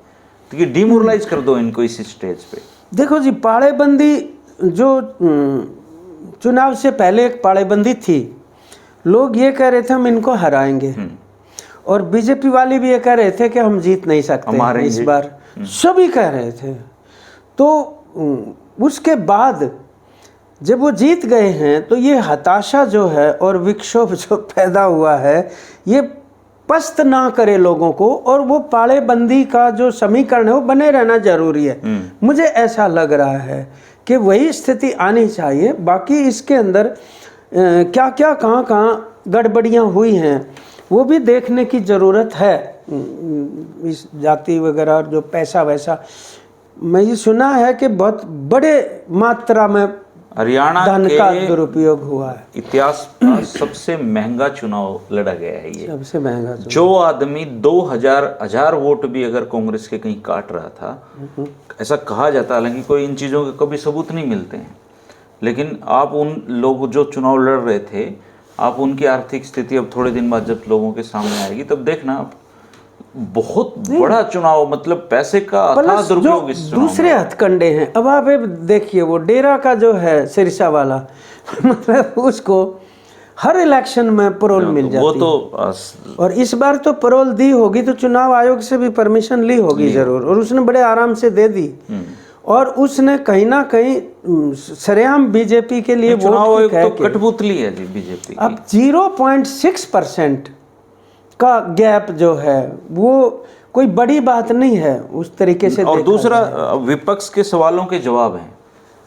तो ये डिमोरलाइज कर दो इनको इसी स्टेज पे। देखो जी, पाड़ेबंदी जो चुनाव से पहले एक पाड़ेबंदी थी, लोग ये कह रहे थे हम इनको हराएंगे, और बीजेपी वाले भी ये कह रहे थे कि हम जीत नहीं सकते इस बार, सभी कह रहे थे। तो उसके बाद जब वो जीत गए हैं तो ये हताशा जो है और विक्षोभ जो पैदा हुआ है, ये पस्त ना करे लोगों को, और वो पाड़ेबंदी का जो समीकरण है वो बने रहना जरूरी है। मुझे ऐसा लग रहा है कि वही स्थिति आनी चाहिए। बाकी इसके अंदर क्या क्या कहाँ कहाँ गड़बड़ियाँ हुई हैं वो भी देखने की ज़रूरत है। इस जाति वगैरह जो पैसा वैसा, मैं ये सुना है कि बहुत बड़े मात्रा में हरियाणा धन का दुरुपयोग हुआ है। इतिहास का सबसे महंगा चुनाव लड़ा गया है ये, सबसे महंगा चुनाव। जो आदमी 2000 वोट भी अगर कांग्रेस के कहीं काट रहा था, ऐसा कहा जाता, हालांकि कोई इन चीज़ों के कभी सबूत नहीं मिलते हैं, लेकिन आप उन लोग जो चुनाव लड़ रहे थे, आप उनकी आर्थिक स्थिति अब थोड़े दिन बाद जब लोगों के सामने आएगी तब देखना आप, बहुत बड़ा चुनाव, मतलब पैसे का अथाह दुरुपयोग इस चुनाव में। दूसरे हथकंडे हैं। अब आप देखिए वो डेरा का जो है सिरसा वाला मतलब उसको हर इलेक्शन में परोल मिल जाती वो तो और इस बार तो परोल दी होगी तो चुनाव आयोग से भी परमिशन ली होगी जरूर, और उसने बड़े आराम से दे दी, और उसने कहीं ना कहीं सरेआम बीजेपी के लिए चुनाव आयोग तो कठपुतली है जी बीजेपी। अब 0.6% का गैप जो है वो कोई बड़ी बात नहीं है उस तरीके से। और दूसरा विपक्ष के सवालों के जवाब हैं,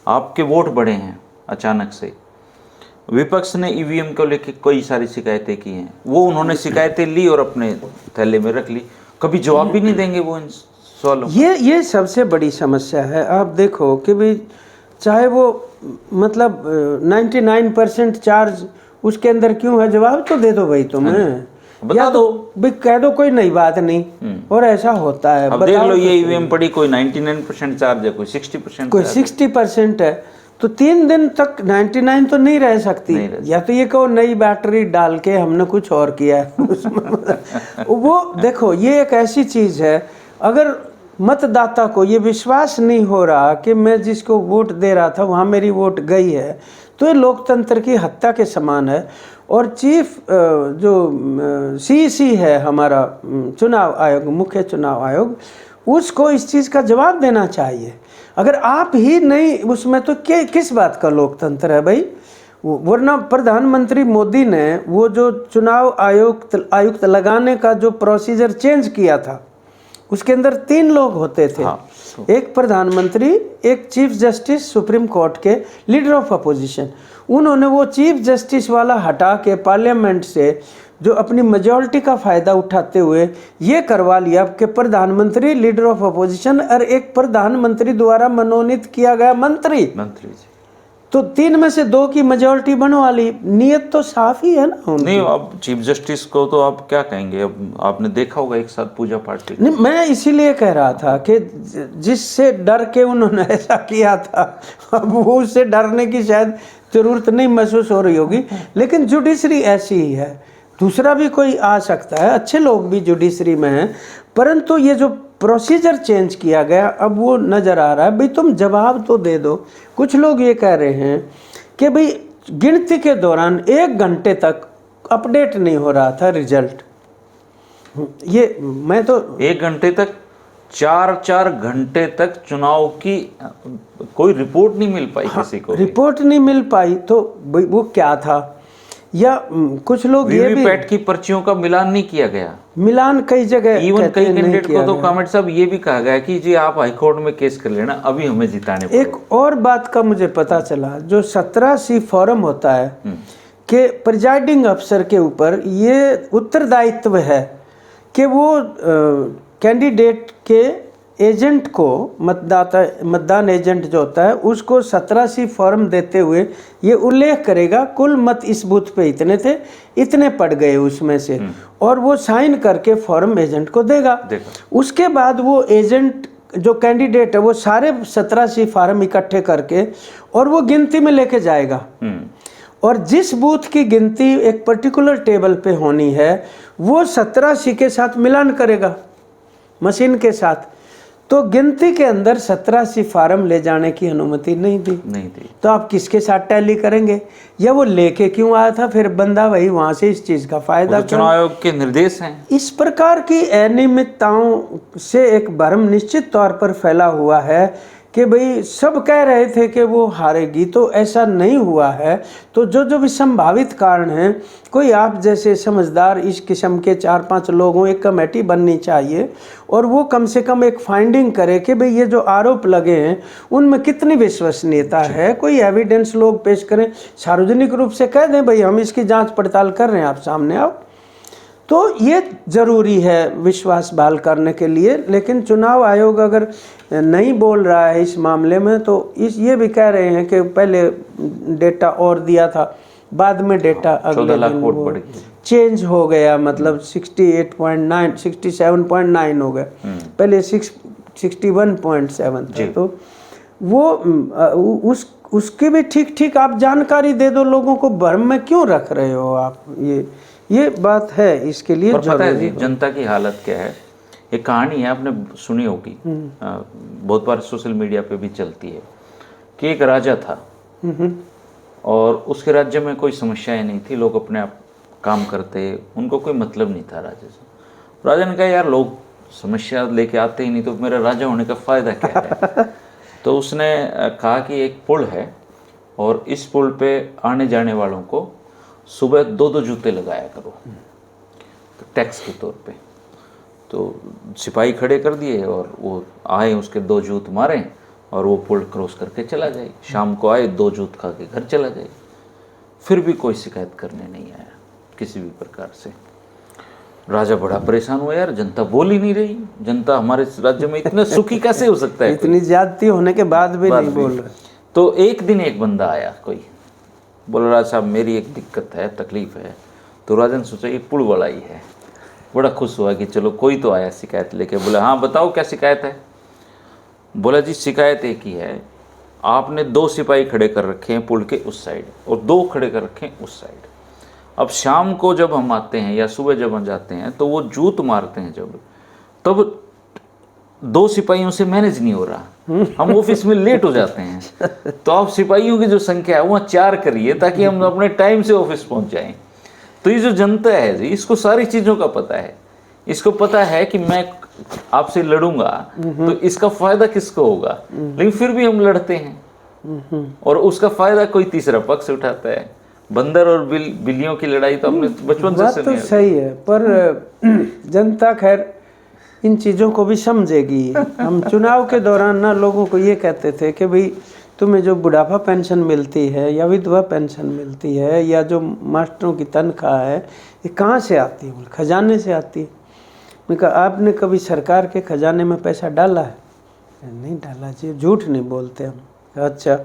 आपके वोट बढ़े हैं अचानक से, विपक्ष ने ईवीएम को लेकर कई सारी शिकायतें की हैं, वो उन्होंने शिकायतें ली और अपने थैले में रख ली, कभी जवाब भी नहीं देंगे वो इन सवालों। ये सबसे बड़ी समस्या है। आप देखो कि भाई चाहे वो मतलब 99% चार्ज उसके अंदर क्यों है, जवाब तो दे दो भाई तुम्हें, बता दो, कह दो कोई नई बात नहीं, और ऐसा होता है। अब देख लो ये ईवीएम पड़ी, कोई 99% चार्ज है, कोई 60%, कोई 60% है, तो 3 दिन तक 99 तो नहीं रह सकती। या तो ये कहो नई बैटरी डाल के हमने कुछ और किया है उसमें वो देखो ये एक ऐसी चीज है, अगर मतदाता को ये विश्वास नहीं हो रहा कि मैं जिसको वोट दे रहा था वहाँ मेरी वोट गई है, तो ये लोकतंत्र की हत्या के समान है। और चीफ जो सीईसी है हमारा चुनाव आयोग, मुख्य चुनाव आयोग, उसको इस चीज़ का जवाब देना चाहिए। अगर आप ही नहीं उसमें तो किस बात का लोकतंत्र है भाई। वरना प्रधानमंत्री मोदी ने वो जो चुनाव आयुक्त लगाने का जो प्रोसीजर चेंज किया था, उसके अंदर 3 लोग होते थे। एक प्रधानमंत्री, एक चीफ जस्टिस सुप्रीम कोर्ट के, लीडर ऑफ अपोजिशन। उन्होंने वो चीफ जस्टिस वाला हटा के पार्लियामेंट से जो अपनी मेजॉरिटी का फायदा उठाते हुए ये करवा लिया कि प्रधानमंत्री, लीडर ऑफ अपोजिशन और एक प्रधानमंत्री द्वारा मनोनीत किया गया मंत्री जी। तो 3 में से 2 की मेजॉरिटी बनवा ली। नियत तो साफ ही है ना उनकी। नहीं, अब चीफ जस्टिस को तो आप क्या कहेंगे, अब आपने देखा होगा एक साथ पूजा पाठ। नहीं, मैं इसीलिए कह रहा था कि जिससे डर के उन्होंने ऐसा किया था, अब वो उससे डरने की शायद जरूरत नहीं महसूस हो रही होगी, लेकिन जुडिशरी ऐसी ही है। दूसरा भी कोई आ सकता है, अच्छे लोग भी जुडिशरी में हैं, परंतु ये जो प्रोसीजर चेंज किया गया अब वो नज़र आ रहा है। भाई तुम जवाब तो दे दो। कुछ लोग ये कह रहे हैं कि भाई गिनती के दौरान 1 घंटे तक अपडेट नहीं हो रहा था रिजल्ट। ये मैं तो 1 घंटे तक 4 घंटे तक चुनाव की कोई रिपोर्ट नहीं मिल पाई किसी को। रिपोर्ट नहीं मिल पाई तो वो क्या था, या कुछ लोग ये भी वीवीपैट की पर्चियों का मिलान नहीं किया गया। मिलान कई जगह इवन कहते कई हैं नहीं कैंडिडेट किया को तो गया। कमेंट साहब ये भी कहा गया कि जी आप हाई कोर्ट में केस कर लेना, अभी हमें जिताने पड़ेगा। एक और बात का मुझे पता चला, जो 17C फॉरम होता है कि प्रिजाइडिंग अफसर के ऊपर ये उत्तरदायित्व है कि वो कैंडिडेट के एजेंट को, मतदान एजेंट जो होता है उसको 17C फॉर्म देते हुए ये उल्लेख करेगा कुल मत इस बूथ पे इतने थे, इतने पड़ गए उसमें से, और वो साइन करके फॉर्म एजेंट को देगा। उसके बाद वो एजेंट जो कैंडिडेट है वो सारे 17C फॉर्म इकट्ठे करके और वो गिनती में लेके जाएगा, और जिस बूथ की गिनती एक पर्टिकुलर टेबल पे होनी है वो 17C के साथ मिलान करेगा मशीन के साथ। तो गिनती के अंदर 17C फॉर्म ले जाने की अनुमति नहीं दी। तो आप किसके साथ टैली करेंगे, या वो लेके क्यों आया था फिर बंदा वही वहां से इस चीज का फायदा। चुनाव आयोग के निर्देश हैं। इस प्रकार की अनियमितताओं से एक भ्रम निश्चित तौर पर फैला हुआ है कि भाई सब कह रहे थे कि वो हारेगी, तो ऐसा नहीं हुआ है। तो जो भी संभावित कारण हैं, कोई आप जैसे समझदार इस किस्म के 4-5 लोगों एक कमेटी बननी चाहिए और वो कम से कम एक फाइंडिंग करे कि भाई ये जो आरोप लगे हैं उनमें कितनी विश्वसनीयता है, कोई एविडेंस लोग पेश करें, सार्वजनिक रूप से कह दें भाई हम इसकी जांच पड़ताल कर रहे हैं, आप सामने आओ। तो ये ज़रूरी है विश्वास बहाल करने के लिए। लेकिन चुनाव आयोग अगर नहीं बोल रहा है इस मामले में, तो ये भी कह रहे हैं कि पहले डेटा और दिया था, बाद में डेटा अगले दिन वो चेंज हो गया, मतलब 68.9 67.9 हो गया, पहले 61.7 था। तो वो उसकी भी ठीक आप जानकारी दे दो लोगों को, भ्रम में क्यों रख रहे हो आप, ये बात है। इसके लिए पता है जी जनता की हालत क्या है। एक कहानी है, आपने सुनी होगी, बहुत बार सोशल मीडिया पे भी चलती है, कि एक राजा था और उसके राज्य में कोई समस्याएं नहीं थी, लोग अपने आप काम करते, उनको कोई मतलब नहीं था राजा से। राजा ने कहा यार लोग समस्या लेके आते ही नहीं, तो मेरा राजा होने का फ़ायदा क्या है। तो उसने कहा कि एक पुल है और इस पुल पे आने जाने वालों को सुबह 2-2 जूते लगाया करो, तो टैक्स के तौर पे। तो सिपाही खड़े कर दिए और वो आए, उसके 2 जूत मारे और वो पुल क्रॉस करके चला जाए। शाम को आए, 2 जूत खा के घर चला जाए। फिर भी कोई शिकायत करने नहीं आया किसी भी प्रकार से। राजा बड़ा परेशान हुआ, यार जनता बोल ही नहीं रही, जनता हमारे राज्य में इतना सुखी कैसे हो सकता है, इतनी ज्यादती होने के बाद भी नहीं बोल रहे। तो एक दिन एक बंदा आया, कोई बोला राजा साहब मेरी एक दिक्कत है, तकलीफ है। तो राजा ने सोचा ये पुल वाला ही है, बड़ा खुश हुआ कि चलो कोई तो आया शिकायत लेके। बोला हाँ बताओ क्या शिकायत है। बोला जी शिकायत एक ही है, आपने 2 सिपाही खड़े कर रखे हैं पुल के उस साइड और 2 खड़े कर रखे हैं उस साइड। अब शाम को जब हम आते हैं या सुबह जब हम जाते हैं तो वो जूत मारते हैं जब, तब 2 सिपाहियों से मैनेज नहीं हो रहा, हम ऑफिस में लेट हो जाते हैं। तो आप सिपाहियों की जो संख्या है वहाँ 4 करिए ताकि हम अपने टाइम से ऑफिस पहुँच जाएं। तो ये जो जनता है जी, इसको सारी चीज़ों का पता है, इसको पता है कि मैं आपसे लड़ूंगा तो इसका फायदा किसको होगा, लेकिन फिर भी हम लड़ते हैं और उसका फायदा कोई तीसरा पक्ष उठाता है। बंदर और बिल्लियों की लड़ाई तो हमने बचपन से सुनी है। तो सही है, पर जनता खैर इन चीज़ों को भी समझेगी। हम चुनाव के दौरान ना लोगों को ये कहते थे कि भाई तुम्हें जो बुढ़ापा पेंशन मिलती है या विधवा पेंशन मिलती है या जो मास्टरों की तनख्वाह है, ये कहाँ से आती है? खजाने से आती है। मैंने कहा आपने कभी सरकार के खजाने में पैसा डाला है? नहीं डाला जी, झूठ नहीं बोलते हम। अच्छा,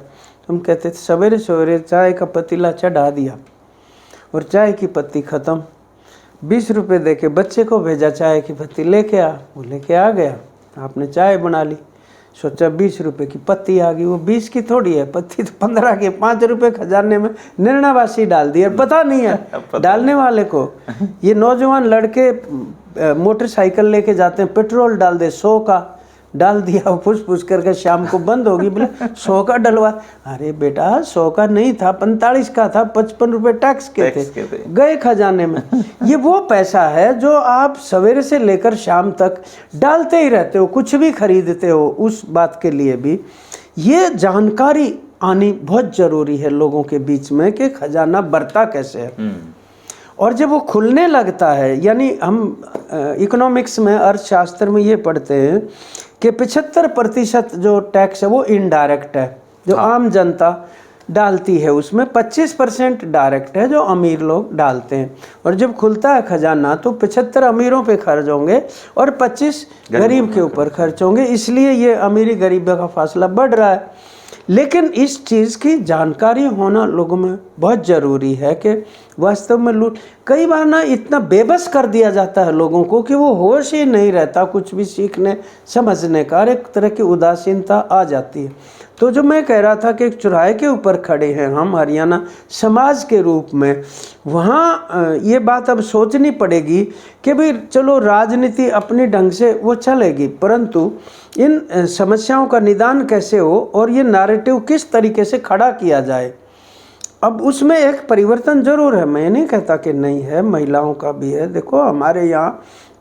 तुम कहते थे सवेरे सवेरे चाय का पतीला चढ़ा दिया और चाय की पत्ती ख़त्म, 20 रुपये दे के बच्चे को भेजा चाय की पत्ती लेके आ, वो लेके आ गया, आपने चाय बना ली, सोचा 20 रुपये की पत्ती आ गई, वो 20 की थोड़ी है पत्ती, तो 15 के 5 रुपये खजाने में निर्णावासी डाल दिया, पता नहीं है डालने वाले को। ये नौजवान लड़के मोटरसाइकिल लेके जाते हैं, पेट्रोल डाल दे 100 का, डाल दिया, फुस फुस करके शाम को बंद होगी। बोले 100 का डलवा। अरे बेटा 100 का नहीं था, 45 का था, 55 रुपये टैक्स के थे, गए खजाने में। ये वो पैसा है जो आप सवेरे से लेकर शाम तक डालते ही रहते हो, कुछ भी खरीदते हो उस बात के लिए भी। ये जानकारी आनी बहुत ज़रूरी है लोगों के बीच में कि खजाना बढ़ता कैसे है। और जब वो खुलने लगता है, यानी हम इकोनॉमिक्स में, अर्थशास्त्र में ये पढ़ते हैं कि 75% जो टैक्स है वो इनडायरेक्ट है, जो आम जनता डालती है, उसमें 25% डायरेक्ट है जो अमीर लोग डालते हैं। और जब खुलता है खजाना तो 75 अमीरों पे खर्च होंगे और 25 गरीब के ऊपर खर्च होंगे, इसलिए ये अमीरी गरीबी का फासला बढ़ रहा है। लेकिन इस चीज़ की जानकारी होना लोगों में बहुत ज़रूरी है कि वास्तव में लूट, कई बार ना इतना बेबस कर दिया जाता है लोगों को कि वो होश ही नहीं रहता कुछ भी सीखने समझने का, एक तरह की उदासीनता आ जाती है। तो जो मैं कह रहा था कि एक चौराहे के ऊपर खड़े हैं हम हरियाणा समाज के रूप में, वहाँ ये बात अब सोचनी पड़ेगी कि भाई चलो राजनीति अपने ढंग से वो चलेगी, परंतु इन समस्याओं का निदान कैसे हो और ये नैरेटिव किस तरीके से खड़ा किया जाए। अब उसमें एक परिवर्तन जरूर है, मैं नहीं कहता कि नहीं है, महिलाओं का भी है। देखो हमारे यहाँ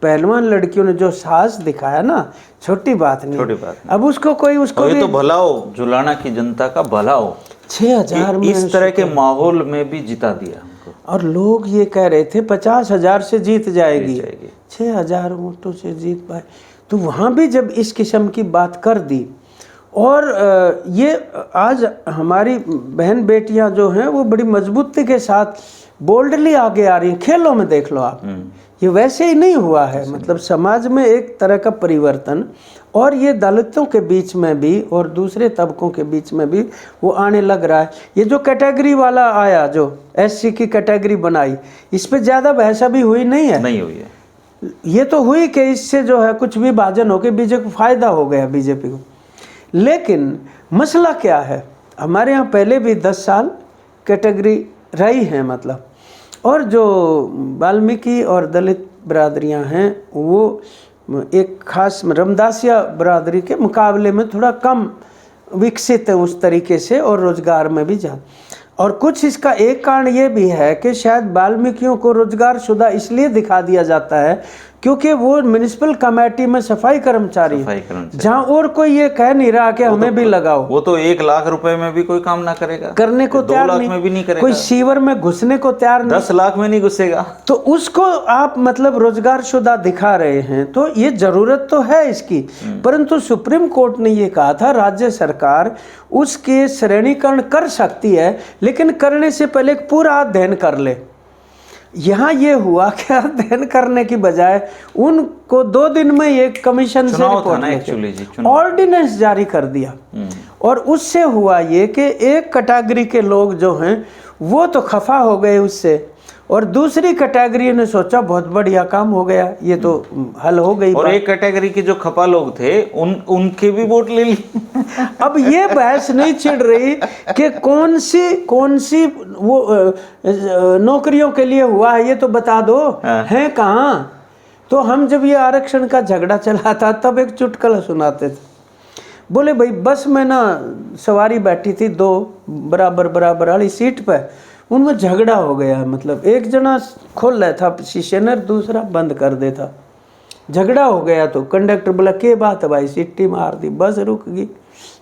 पहलवान लड़कियों ने जो साहस दिखाया ना, छोटी बात नहीं, छोटी बात नहीं। अब उसको कोई उसको ये तो भला हो, जुलाना की जनता का भला हो, 6000 में इस तरह के माहौल में भी जिता दिया हमको। और लोग ये कह रहे थे 50,000 से जीत जाएगी, 6000 वोटों से जीत पाए। तो वहाँ भी जब इस किस्म की बात कर दी, और ये आज हमारी बहन बेटियां जो हैं वो बड़ी मजबूती के साथ बोल्डली आगे आ रही हैं। खेलों में देख लो आप, ये वैसे ही नहीं हुआ है, मतलब समाज में एक तरह का परिवर्तन, और ये दलितों के बीच में भी और दूसरे तबकों के बीच में भी वो आने लग रहा है। ये जो कैटेगरी वाला आया, जो SC की कैटेगरी बनाई, इस पे ज़्यादा बहस भी हुई नहीं है, नहीं हुई है। ये तो हुई कि इससे जो है कुछ भी भाजन हो के बीजेपी को फायदा हो गया बीजेपी को। लेकिन मसला क्या है, हमारे यहाँ पहले भी 10 साल कैटेगरी रही है, मतलब, और जो वाल्मीकि और दलित बरादरियाँ हैं वो एक खास रामदासिया बरादरी के मुकाबले में थोड़ा कम विकसित है उस तरीके से, और रोजगार में भी जा। और कुछ इसका एक कारण ये भी है कि शायद वाल्मीकियों को रोजगार शुदा इसलिए दिखा दिया जाता है क्योंकि वो म्युनिसिपल कमेटी में सफाई कर्मचारी जहाँ और कोई ये कह नहीं रहा कि हमें भी लगाओ। वो तो 1 लाख रुपए में भी कोई काम ना करेगा, करने को तैयार 2 लाख में भी नहीं करेगा, कोई सीवर में घुसने को तैयार नहीं, 10 लाख में नहीं घुसेगा। तो उसको आप मतलब रोजगार शुदा दिखा रहे हैं। तो ये जरूरत तो है इसकी, परंतु सुप्रीम कोर्ट ने ये कहा था राज्य सरकार उसके श्रेणीकरण कर सकती है, लेकिन करने से पहले एक पूरा अध्ययन कर ले। यहाँ ये हुआ कि अध्ययन करने की बजाय उनको 2 दिन में ये कमीशन से रिपोर्ट ऑर्डिनेंस जारी कर दिया, और उससे हुआ ये कि एक कैटेगरी के लोग जो हैं वो तो खफा हो गए उससे, और दूसरी कैटेगरी ने सोचा बहुत बढ़िया काम हो गया, ये तो हल हो गई। और एक कैटेगरी के जो खपा लोग थे उनके भी वोट ले ली। अब ये बहस नहीं छिड़ रही कि कौन सी वो नौकरियों के लिए हुआ है, ये तो बता दो। है कहाँ? तो हम जब ये आरक्षण का झगड़ा चला था तब एक चुटकुला सुनाते थे, बोले भाई बस में ना सवारी बैठी थी 2 बराबर वाली सीट पर, उनमें झगड़ा हो गया, मतलब एक जना खोल रहा था शीशे ने, दूसरा बंद कर देता, झगड़ा हो गया। तो कंडक्टर बोला के बात है भाई, सीटी मार दी, बस रुक गई।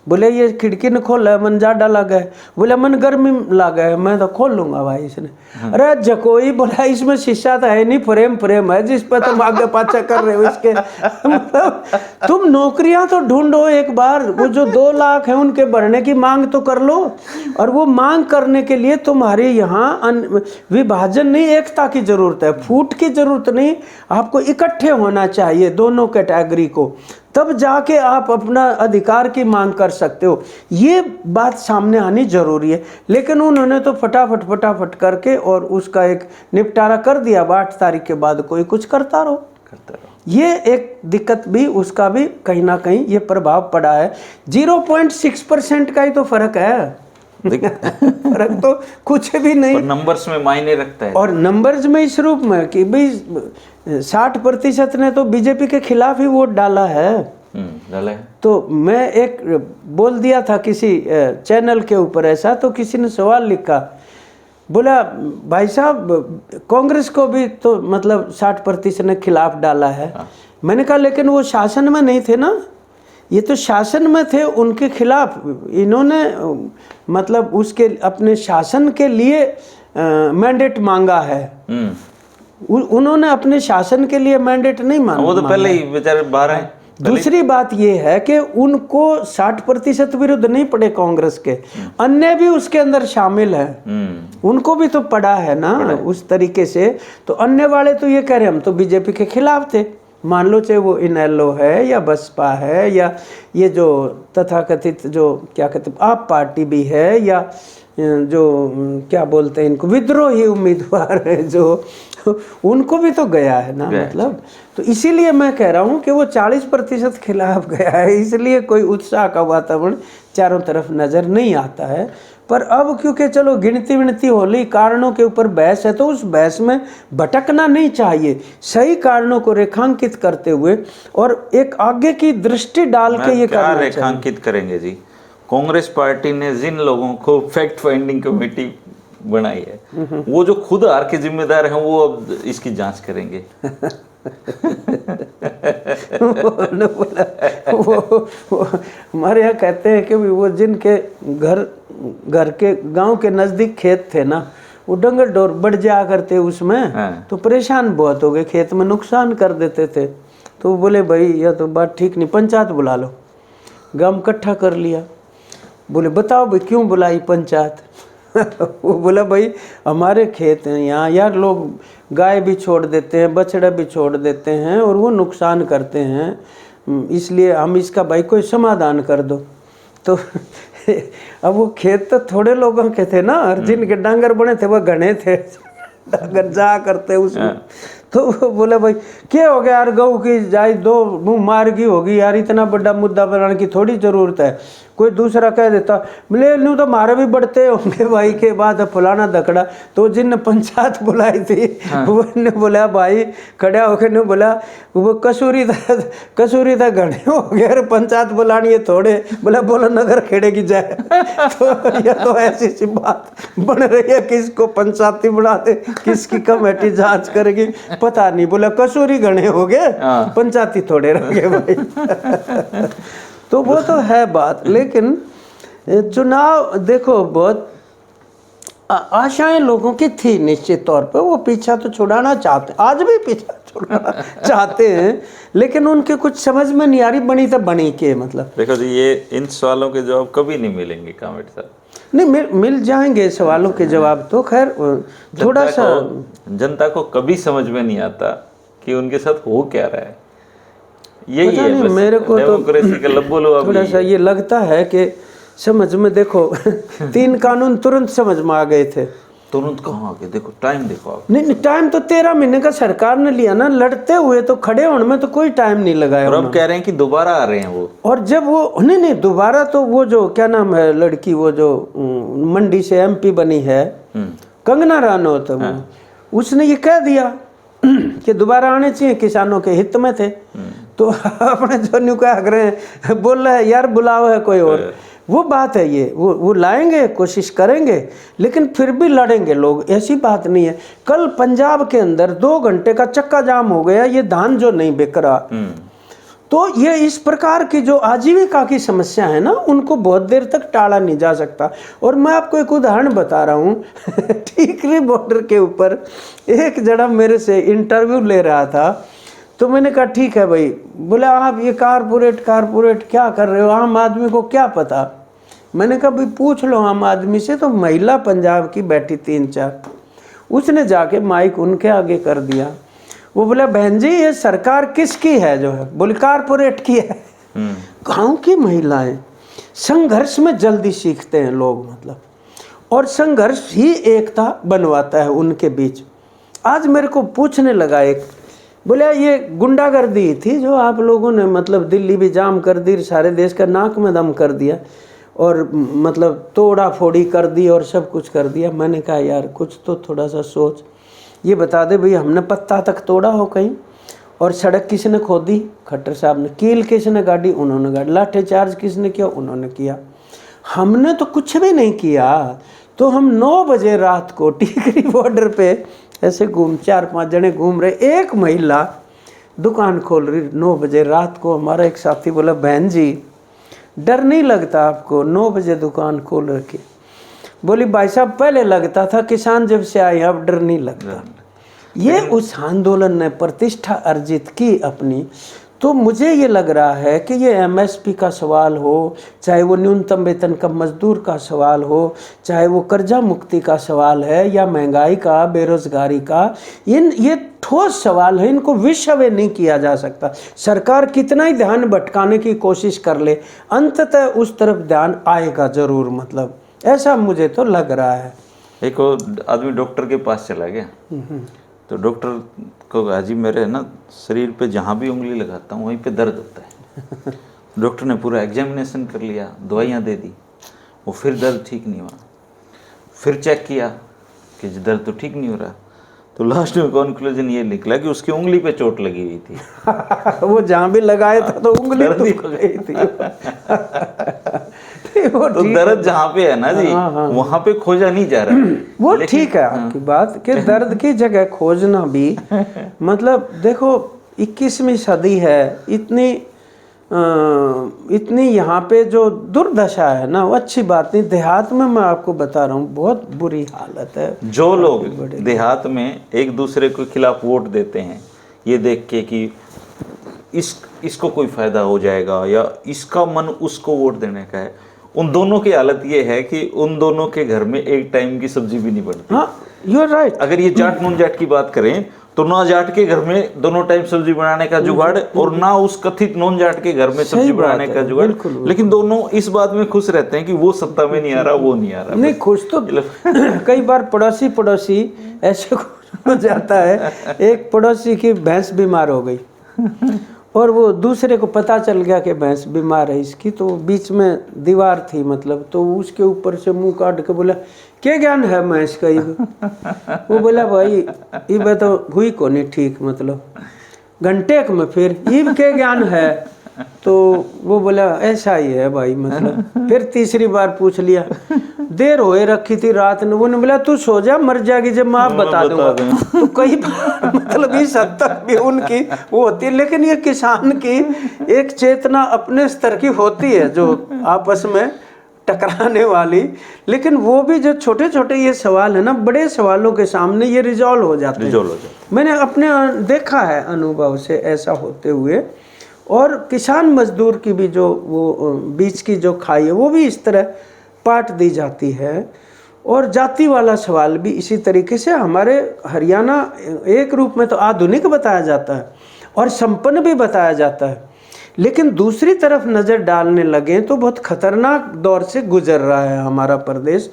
बोले ये खिड़की ने खोला है, मन जाडा लगा है, बोले मन गर्मी लगा है, मैं तो खोल लूंगा भाई इसने। अरे जकोई बोला इसमें शीशा तो है नहीं, फ्रेम है जिस पर तुम आगे पाछा कर रहे हो इसके। मतलब तुम नौकरियां तो ढूंढो एक बार, वो जो 2 लाख है उनके भरने की मांग तो कर लो, और वो मांग करने के लिए तुम्हारे यहाँ विभाजन नहीं, एकता की जरूरत है, फूट की जरूरत नहीं, आपको इकट्ठे होना चाहिए दोनों कैटेगरी को, तब जाके आप अपना अधिकार की मांग कर सकते हो। ये बात सामने आनी जरूरी है। लेकिन उन्होंने तो फटाफट करके और उसका एक निपटारा कर दिया, 8 तारीख के बाद कोई कुछ करता रहो। ये एक दिक्कत भी, उसका भी कहीं ना कहीं ये प्रभाव पड़ा है। 0.6% का ही तो फर्क है। फर्क तो कुछ भी नहीं, नंबर्स में मायने रखता है, और नंबर्स में इस रूप में कि भाई 60% ने तो बीजेपी के खिलाफ ही वोट डाला है। डाला है। तो मैं एक बोल दिया था किसी चैनल के ऊपर ऐसा, तो किसी ने सवाल लिखा, बोला भाई साहब कांग्रेस को भी तो मतलब 60% ने खिलाफ डाला है। मैंने कहा लेकिन वो शासन में नहीं थे ना, ये तो शासन में थे, उनके खिलाफ इन्होंने मतलब उसके अपने शासन के लिए मैंडेट मांगा है। उन्होंने अपने शासन के लिए मैंडेट नहीं मांगा, वो तो पहले ही बेचारे बाहर हैं। दूसरी बात ये है कि उनको 60% विरुद्ध नहीं पड़े कांग्रेस के, अन्य भी उसके अंदर शामिल है, उनको भी तो पड़ा है ना उस तरीके से। तो अन्य वाले तो ये कह रहे हम तो बीजेपी के खिलाफ थे, मान लो चाहे वो इनेलो है या बसपा है या ये जो तथाकथित जो क्या कहते आप पार्टी भी है, या जो क्या बोलते हैं इनको विद्रोही उम्मीदवार है जो, उनको भी तो गया है ना मतलब। तो इसीलिए मैं कह रहा हूँ कि वो 40% खिलाफ गया है, इसलिए कोई उत्साह का वातावरण चारों तरफ नज़र नहीं आता है। पर अब क्योंकि चलो गिनती विनती होली कारणों के ऊपर बहस है, तो उस बहस में भटकना नहीं चाहिए, सही कारणों को रेखांकित करते हुए और एक आगे की दृष्टि डाल के ये करना चाहिए। रेखांकित करेंगे जी, कांग्रेस पार्टी ने जिन लोगों को फैक्ट फाइंडिंग कमेटी बनाई है, वो जो खुद हार के जिम्मेदार हैं, वो अब इसकी जांच करेंगे। वो हमारे यहाँ कहते हैं कि वो जिनके घर के गांव के नज़दीक खेत थे ना, वो डंगर डोर बढ़ जाया करते उसमें, तो परेशान बहुत हो गए, खेत में नुकसान कर देते थे। तो वो बोले भाई यह तो बात ठीक नहीं, पंचायत बुला लो। गांव इकट्ठा कर लिया, बोले बताओ भाई क्यों बुलाई पंचायत। वो बोला भाई हमारे खेत हैं यहाँ यार, लोग गाय भी छोड़ देते हैं, बछड़ा भी छोड़ देते हैं और वो नुकसान करते हैं, इसलिए हम इसका भाई कोई समाधान कर दो। तो अब वो खेत तो थोड़े लोगों के थे ना, और जिनके डांगर बने थे वो घने थे, डांगर जा करते उसमें। तो वो बोले भाई क्या हो गया यार, गऊ की जाई दो मुँह मार की होगी यार, इतना बड़ा मुद्दा बनाने की थोड़ी ज़रूरत है। कोई दूसरा कह देता मिले न्यू तो मारे भी बढ़ते होंगे भाई के बाद फलाना दकड़ा। तो जिनने पंचायत बुलाई थी उन्होंने बोला भाई खड़ा होकर ने बोला वो कसूरी था घने हो गया, अरे पंचायत बुलानी है थोड़े, बोला बोलो नगर खेड़े की जाए। तो ये तो ऐसी सी बात बन रही है, किसको पंचायती बुला दे, किसकी कमेटी जांच करेगी पता नहीं। बोला कसूरी घने हो गए, पंचायती थोड़े रह गए भाई। तो वो तो है बात, लेकिन चुनाव देखो बहुत आशाएं लोगों की थी निश्चित तौर पर, वो पीछा तो छुड़ाना चाहते, आज भी पीछा छुड़ाना चाहते हैं, लेकिन उनके कुछ समझ में नहीं आ रही बनी तो बनी के मतलब। देखो जी, ये इन सवालों के जवाब कभी नहीं मिलेंगे कामेट साहब। नहीं मिल जाएंगे सवालों के जवाब तो, खैर थोड़ा सा जनता को कभी समझ में नहीं आता कि उनके साथ हो क्या रहा है। यही है बस, मेरे को डेमोक्रेसी का लब्बो थोड़ा सा ये लगता है कि समझ में देखो 3 कानून तुरंत समझ में आ गए थे। तुरंत कहाँ आ गए, देखो टाइम देखो आप। नहीं टाइम तो 13 महीने का सरकार ने लिया ना, लड़ते हुए तो खड़े होने में तो कोई टाइम नहीं लगाया। और अब कह रहे हैं कि दोबारा आ रहे हैं वो। और जब वो नहीं दोबारा, तो वो जो क्या नाम है लड़की, वो जो मंडी से MP बनी है कंगना रनौत, उसने ये कह दिया कि दोबारा आने चाहिए, किसानों के हित में थे। तो अपने जो न्यू क्या कर रहे हैं, बोल रहे हैं यार बुलाओ है कोई और, वो बात है ये, वो लाएंगे, कोशिश करेंगे, लेकिन फिर भी लड़ेंगे लोग, ऐसी बात नहीं है। कल पंजाब के अंदर 2 घंटे का चक्का जाम हो गया, ये धान जो नहीं बिक रहा। तो ये इस प्रकार की जो आजीविका की समस्या है ना, उनको बहुत देर तक टाला नहीं जा सकता। और मैं आपको एक उदाहरण बता रहा हूँ टीकरी बॉर्डर के ऊपर एक जड़ा मेरे से इंटरव्यू ले रहा था, तो मैंने कहा ठीक है भाई, बोले आप ये कारपोरेट क्या कर रहे हो, आम आदमी को क्या पता। मैंने कहा भाई पूछ लो आम आदमी से। तो महिला पंजाब की बैठी 3-4, उसने जाके माइक उनके आगे कर दिया। वो बोला बहन जी ये सरकार किसकी है जो है, बोले कारपोरेट की है। गांव की महिलाएं संघर्ष में जल्दी सीखते हैं लोग मतलब, और संघर्ष ही एकता बनवाता है उनके बीच। आज मेरे को पूछने लगा एक, बोले ये गुंडागर्दी थी जो आप लोगों ने मतलब दिल्ली भी जाम कर दी, सारे देश का नाक में दम कर दिया, और मतलब तोड़ा फोड़ी कर दी और सब कुछ कर दिया। मैंने कहा यार कुछ तो थोड़ा सा सोच, ये बता दे भाई हमने पत्ता तक तोड़ा हो कहीं। और सड़क किसने खोदी? खट्टर साहब ने। कील किसने गाड़ी? उन्होंने गाड़ी। लाठीचार्ज किसने किया? उन्होंने किया। हमने तो कुछ भी नहीं किया। तो हम 9 बजे रात को टीकरी बॉर्डर पे ऐसे 4-5 जने घूम रहे, एक महिला दुकान खोल रही 9 बजे रात को। हमारा एक साथी बोला, बहन जी डर नहीं लगता आपको? 9 बजे दुकान खोल रखी। बोली, भाई साहब पहले लगता था, किसान जब से आए अब डर नहीं लगता। ये उस आंदोलन ने प्रतिष्ठा अर्जित की अपनी। तो मुझे ये लग रहा है कि ये एमएसपी का सवाल हो, चाहे वो न्यूनतम वेतन का मजदूर का सवाल हो, चाहे वो कर्जा मुक्ति का सवाल है, या महंगाई का, बेरोजगारी का, ये ठोस सवाल है। इनको विषय नहीं किया जा सकता। सरकार कितना ही ध्यान भटकाने की कोशिश कर ले, अंततः उस तरफ ध्यान आएगा जरूर, मतलब ऐसा मुझे तो लग रहा है। एक आदमी डॉक्टर के पास चला गया, तो डॉक्टर को कहा, जी मेरे ना शरीर पे जहाँ भी उंगली लगाता हूँ वहीं पे दर्द होता है। डॉक्टर ने पूरा एग्जामिनेशन कर लिया, दवाइयाँ दे दी, वो फिर दर्द ठीक नहीं हुआ। फिर चेक किया कि दर्द तो ठीक नहीं हो रहा। तो लास्ट में कंक्लूजन ये निकला कि उसकी उंगली पे चोट लगी हुई थी। वो जहाँ भी लगाया था तो उंगली तो गई थी। तो दर्द जहाँ पे है ना जी, वहाँ पे खोजा नहीं जा रहा। वो ठीक है आपकी बात कि दर्द की जगह खोजना भी, मतलब देखो 21वीं सदी है, इतनी यहाँ पे जो दुर्दशा है ना, वो अच्छी बात नहीं। देहात में मैं आपको बता रहा हूँ बहुत बुरी हालत है। जो लोग देहात में एक दूसरे के खिलाफ वोट देते हैं ये देख के कि इसको कोई फायदा हो जाएगा या इसका मन उसको वोट देने का है, उन दोनों की हालत ये है कि उन दोनों के घर में एक टाइम की सब्जी भी नहीं बनती। हाँ, यू आर राइट। अगर ये जाट नॉन जाट की बात करें तो ना जाट के घर में दोनों टाइम सब्जी बनाने का जुगाड़ और ना उस कथित नॉन जाट के घर में सब्जी बनाने का जुगाड़, लेकिन दोनों इस बात में खुश रहते हैं कि वो सत्ता में नहीं आ रहा, वो नहीं आ रहा। नहीं, खुश तो कई बार पड़ोसी ऐसे हो जाता है। एक पड़ोसी की भैंस बीमार हो गई और वो दूसरे को पता चल गया कि भैंस बीमार है इसकी, तो बीच में दीवार थी मतलब, तो उसके ऊपर से मुंह काट के बोला, क्या ज्ञान है भैंस का? वो बोला, भाई ये तो हुई को नहीं ठीक, मतलब घंटे में फिर ये क्या ज्ञान है? तो वो बोला, ऐसा ही है भाई, मतलब। फिर तीसरी बार पूछ लिया, देर होए रखी थी रात ने। वो ने बोला, तू सो जा, मर जाएगी जब मैं आप बता दूंगा। तो कई बार मतलब इस हद तक भी उनकी वो होती है, लेकिन ये किसान की एक चेतना अपने स्तर की होती है जो आपस में टकराने वाली, लेकिन वो भी जो छोटे छोटे ये सवाल है ना, बड़े सवालों के सामने ये रिजॉल्व हो जाते हैं। मैंने अपने देखा है अनुभव से ऐसा होते हुए। और किसान मजदूर की भी जो वो बीच की जो खाई है वो भी इस तरह पाट दी जाती है। और जाति वाला सवाल भी इसी तरीके से हमारे हरियाणा एक रूप में तो आधुनिक बताया जाता है और संपन्न भी बताया जाता है, लेकिन दूसरी तरफ नज़र डालने लगे तो बहुत खतरनाक दौर से गुजर रहा है हमारा प्रदेश।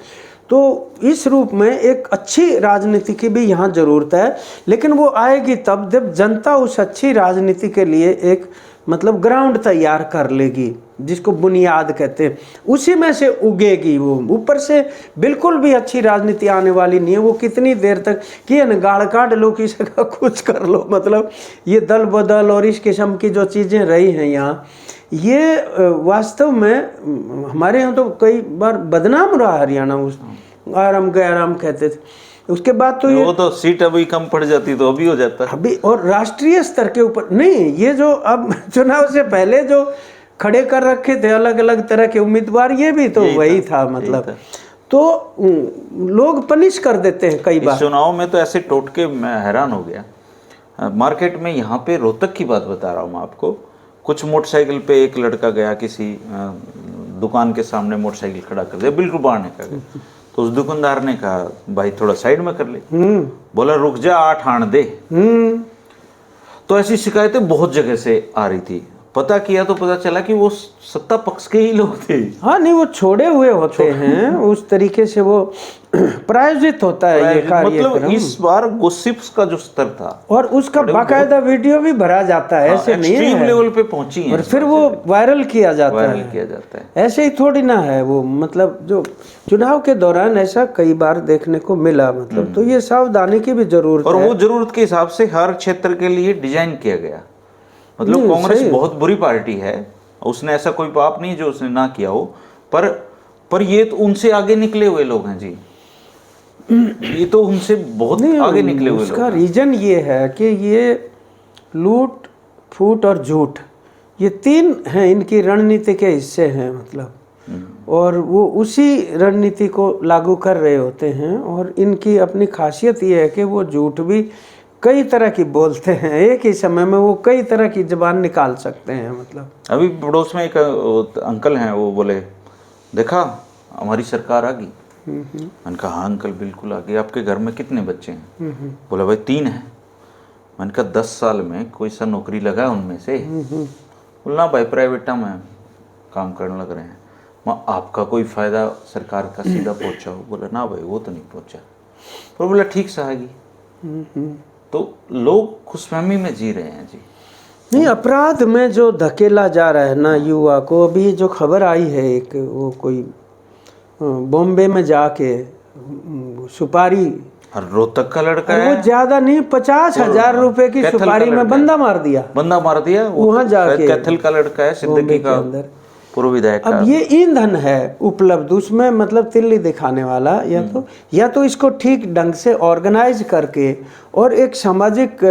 तो इस रूप में एक अच्छी राजनीति की भी यहाँ ज़रूरत है, लेकिन वो आएगी तब जब जनता उस अच्छी राजनीति के लिए एक मतलब ग्राउंड तैयार कर लेगी, जिसको बुनियाद कहते हैं, उसी में से उगेगी वो। ऊपर से बिल्कुल भी अच्छी राजनीति आने वाली नहीं है। वो कितनी देर तक कि गाड़ काट लो, किसी का कुछ कर लो, मतलब ये दल बदल और इस किस्म की जो चीज़ें रही हैं यहाँ, ये वास्तव में हमारे यहाँ तो कई बार बदनाम रहा हरियाणा। उस आराम गैराम कहते थे, उसके बाद तो वो तो सीट अभी कम पड़ जाती तो अभी हो जाता अभी। और राष्ट्रीय स्तर के ऊपर नहीं, ये जो अब चुनाव से पहले जो खड़े कर रखे थे अलग अलग तरह के उम्मीदवार, ये भी तो वही था मतलब। तो लोग पनिश कर देते हैं कई बार। चुनाव में तो ऐसे टोटके मैं हैरान हो गया। मार्केट में यहाँ पे रोहतक की बात बता रहा हूँ मैं आपको, कुछ मोटरसाइकिल पे एक लड़का गया किसी दुकान के सामने, मोटरसाइकिल खड़ा कर दिया बिल्कुल बाहर निकल गया। तो उस दुकानदार ने कहा, भाई थोड़ा साइड में कर ले। बोला, रुक जा, 8 आने दे। तो ऐसी शिकायतें बहुत जगह से आ रही थी। पता किया तो पता चला कि वो सत्ता पक्ष के ही लोग थे। हाँ, नहीं वो छोड़े हुए होते हैं, उस तरीके से वो प्रायोजित होता है ये कार्यक्रम। मतलब इस बार गॉसिप्स का जो स्तर था, और उसका बाकायदा वीडियो भी भरा जाता है, ऐसे नहीं एक्सट्रीम है, लेवल पे पहुंची है, और फिर वो वायरल किया जाता है। ऐसे ही थोड़ी ना है वो, मतलब जो चुनाव के दौरान ऐसा कई बार देखने को मिला, मतलब तो ये सावधानी की भी जरूरत है। और वो जरूरत के हिसाब से हर क्षेत्र के लिए डिजाइन किया गया। मतलब कांग्रेस बहुत बुरी पार्टी है, उसने ऐसा कोई पाप नहीं जो उसने ना किया हो, पर ये तो उनसे आगे निकले हुए लोग हैं जी, ये तो उनसे बहुत आगे निकले हुए लोग हैं। उसका रीजन ये है कि ये लूट फूट और झूठ, ये तीन हैं इनकी रणनीति के हिस्से हैं, मतलब और वो उसी रणनीति को लागू कर रहे होते हैं। और इनकी अपनी खासियत ये है कि वो झूठ भी कई तरह की बोलते हैं, एक ही समय में वो कई तरह की जुबान निकाल सकते हैं। मतलब अभी पड़ोस में एक अंकल हैं, वो बोले देखा हमारी सरकार आ गई। मैंने कहा हाँ अंकल बिल्कुल आ गई। आपके घर में कितने बच्चे हैं? बोला भाई 3 हैं। मैंने कहा 10 साल में कोई सा नौकरी लगा उनमें से? बोला भाई प्राइवेटा में काम करने लग रहे हैं। मैं आपका कोई फायदा सरकार का सीधा पहुंचा हो? बोला ना भाई वो तो नहीं पहुंचा। पर बोला ठीक से आ गई। तो लोग खुशफहमी में जी रहे हैं जी। नहीं, अपराध में जो धकेला जा रहा है ना युवा को, अभी जो खबर आई है एक, वो कोई बॉम्बे में जाके सुपारी, और रोहतक का लड़का है, वो ज्यादा नहीं 50,000 रुपए की सुपारी में बंदा मार दिया। वहां जाके कैथल का लड़का है, सिद्दीकी का पूर्व विधायक। अब ये ईंधन है उपलब्ध, उसमें मतलब तिल्ली दिखाने वाला, या तो इसको ठीक ढंग से ऑर्गेनाइज करके और एक सामाजिक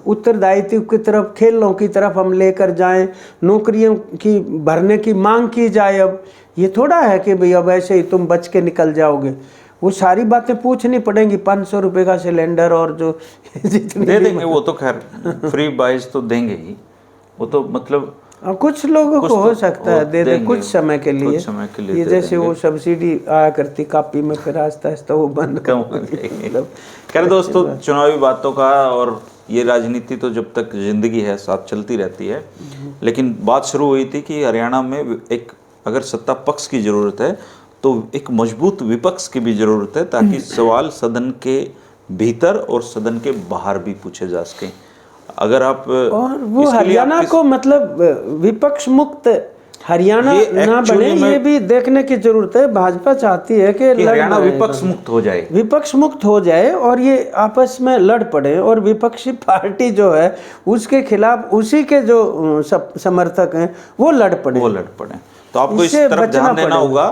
उत्तरदायित्व की तरफ, खेलों की तरफ हम लेकर जाएं, नौकरियों की भरने की मांग की जाए। अब ये थोड़ा है कि भाई अब ऐसे ही तुम बच के निकल जाओगे, वो सारी बातें पूछनी पड़ेंगी। 500 रुपये का सिलेंडर और जो जितनी दे देंगे वो तो, खैर फ्री बाइज तो देंगे ही, वो तो मतलब कुछ लोगों को हो सकता है दे दे कुछ समय के लिए, ये जैसे वो सब्सिडी आया करती कापी में, फिर आस्ता आस्ता वो बंद कम हो जाएगी। खैर दोस्तों, चुनावी बातों का और ये राजनीति तो जब तक जिंदगी है साथ चलती रहती है। लेकिन बात शुरू हुई थी कि हरियाणा में एक अगर सत्ता पक्ष की जरूरत है तो एक मजबूत विपक्ष की भी जरूरत है, ताकि सवाल सदन के भीतर और सदन के बाहर भी पूछे जा सकें। अगर आप और वो हरियाणा को मतलब विपक्ष मुक्त हरियाणा ना बने, ये भी देखने की जरूरत है। भाजपा चाहती है कि हरियाणा विपक्ष मुक्त हो जाए, विपक्ष मुक्त हो जाए और ये आपस में लड़ पड़े, और विपक्षी पार्टी जो है उसके खिलाफ उसी के जो समर्थक हैं वो लड़ पड़े। तो आपको इस तरफ ध्यान देना होगा,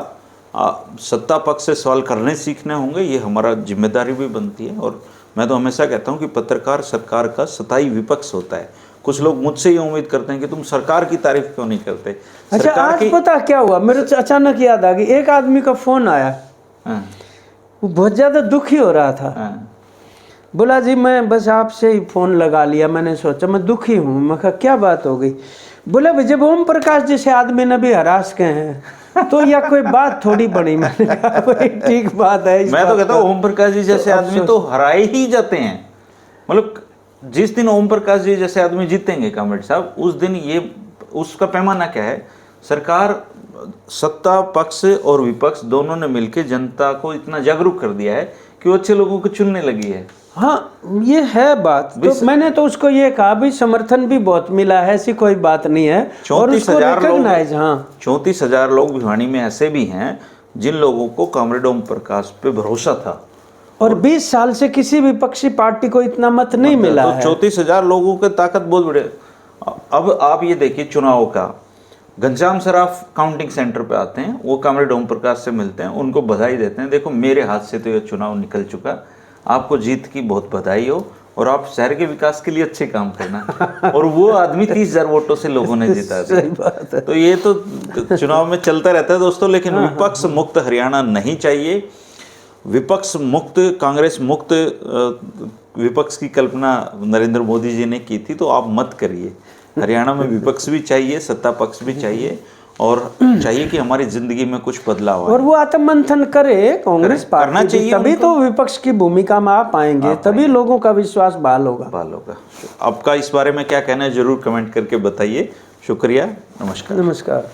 सत्ता पक्ष से सवाल करने सीखने होंगे, ये हमारा जिम्मेदारी भी बनती है। और मैं तो हमेशा कहता हूं कि पत्रकार सरकार का सताई विपक्ष होता है। कुछ लोग मुझसे ये उम्मीद करते हैं कि तुम सरकार की तारीफ क्यों नहीं करते। अच्छा, आज पता क्या हुआ, मेरे अचानक याद आ गई, एक आदमी का फोन आया, वो बहुत ज्यादा दुखी हो रहा था। बोला जी मैं बस आपसे ही फोन लगा लिया, मैंने सोचा मैं दुखी हूँ। मैं कहा क्या बात हो गई? बोले भाई जब ओम प्रकाश जैसे आदमी ने भी हरास के हैं तो यह कोई बात थोड़ी बनी। मैंने कहा भाई ठीक बात है। मैं तो कहता हूँ ओम प्रकाश जी जैसे आदमी तो हराए ही जाते हैं। मतलब जिस दिन ओम प्रकाश जी जैसे आदमी जीतेंगे कामरेड साहब, उस दिन ये उसका पैमाना क्या है, सरकार, सत्ता पक्ष और विपक्ष दोनों ने मिलकर जनता को इतना जागरूक कर दिया है कि वो अच्छे लोगों को चुनने लगी है। हाँ ये है बात। तो मैंने तो उसको ये कहा भी समर्थन भी बहुत मिला है, ऐसी कोई बात नहीं है। 34,000 लोग, 34,000 लोग भिवानी में ऐसे भी हैं जिन लोगों को कामरेड ओम प्रकाश पे भरोसा था, और 20 साल से किसी भी विपक्षी पार्टी को इतना मत नहीं मिला है। 34,000 लोगों की ताकत बहुत बड़ी। अब आप ये देखिए, चुनाव का घनश्याम सराफ काउंटिंग सेंटर पे आते हैं, वो कामरेड ओम प्रकाश से मिलते हैं, उनको बधाई देते हैं, देखो मेरे हाथ से तो ये चुनाव निकल चुका, आपको जीत की बहुत बधाई हो और आप शहर के विकास के लिए अच्छे काम करना। और वो आदमी 30,000 वोटों से लोगों ने जीता दिया। तो ये तो चुनाव में चलता रहता है दोस्तों। लेकिन विपक्ष मुक्त हरियाणा नहीं चाहिए। विपक्ष मुक्त, कांग्रेस मुक्त विपक्ष की कल्पना नरेंद्र मोदी जी ने की थी, तो आप मत करिए। हरियाणा में विपक्ष भी चाहिए, सत्ता पक्ष भी चाहिए, और चाहिए कि हमारी जिंदगी में कुछ बदलाव आए। और वो आत्ममंथन करे कांग्रेस करना पार्टी, चाहिए तभी उनको। तो विपक्ष की भूमिका में आ पाएंगे, तभी लोगों का विश्वास बहाल होगा। बाल होगा। आपका इस बारे में क्या कहना है, जरूर कमेंट करके बताइए। शुक्रिया, नमस्कार। नमस्कार।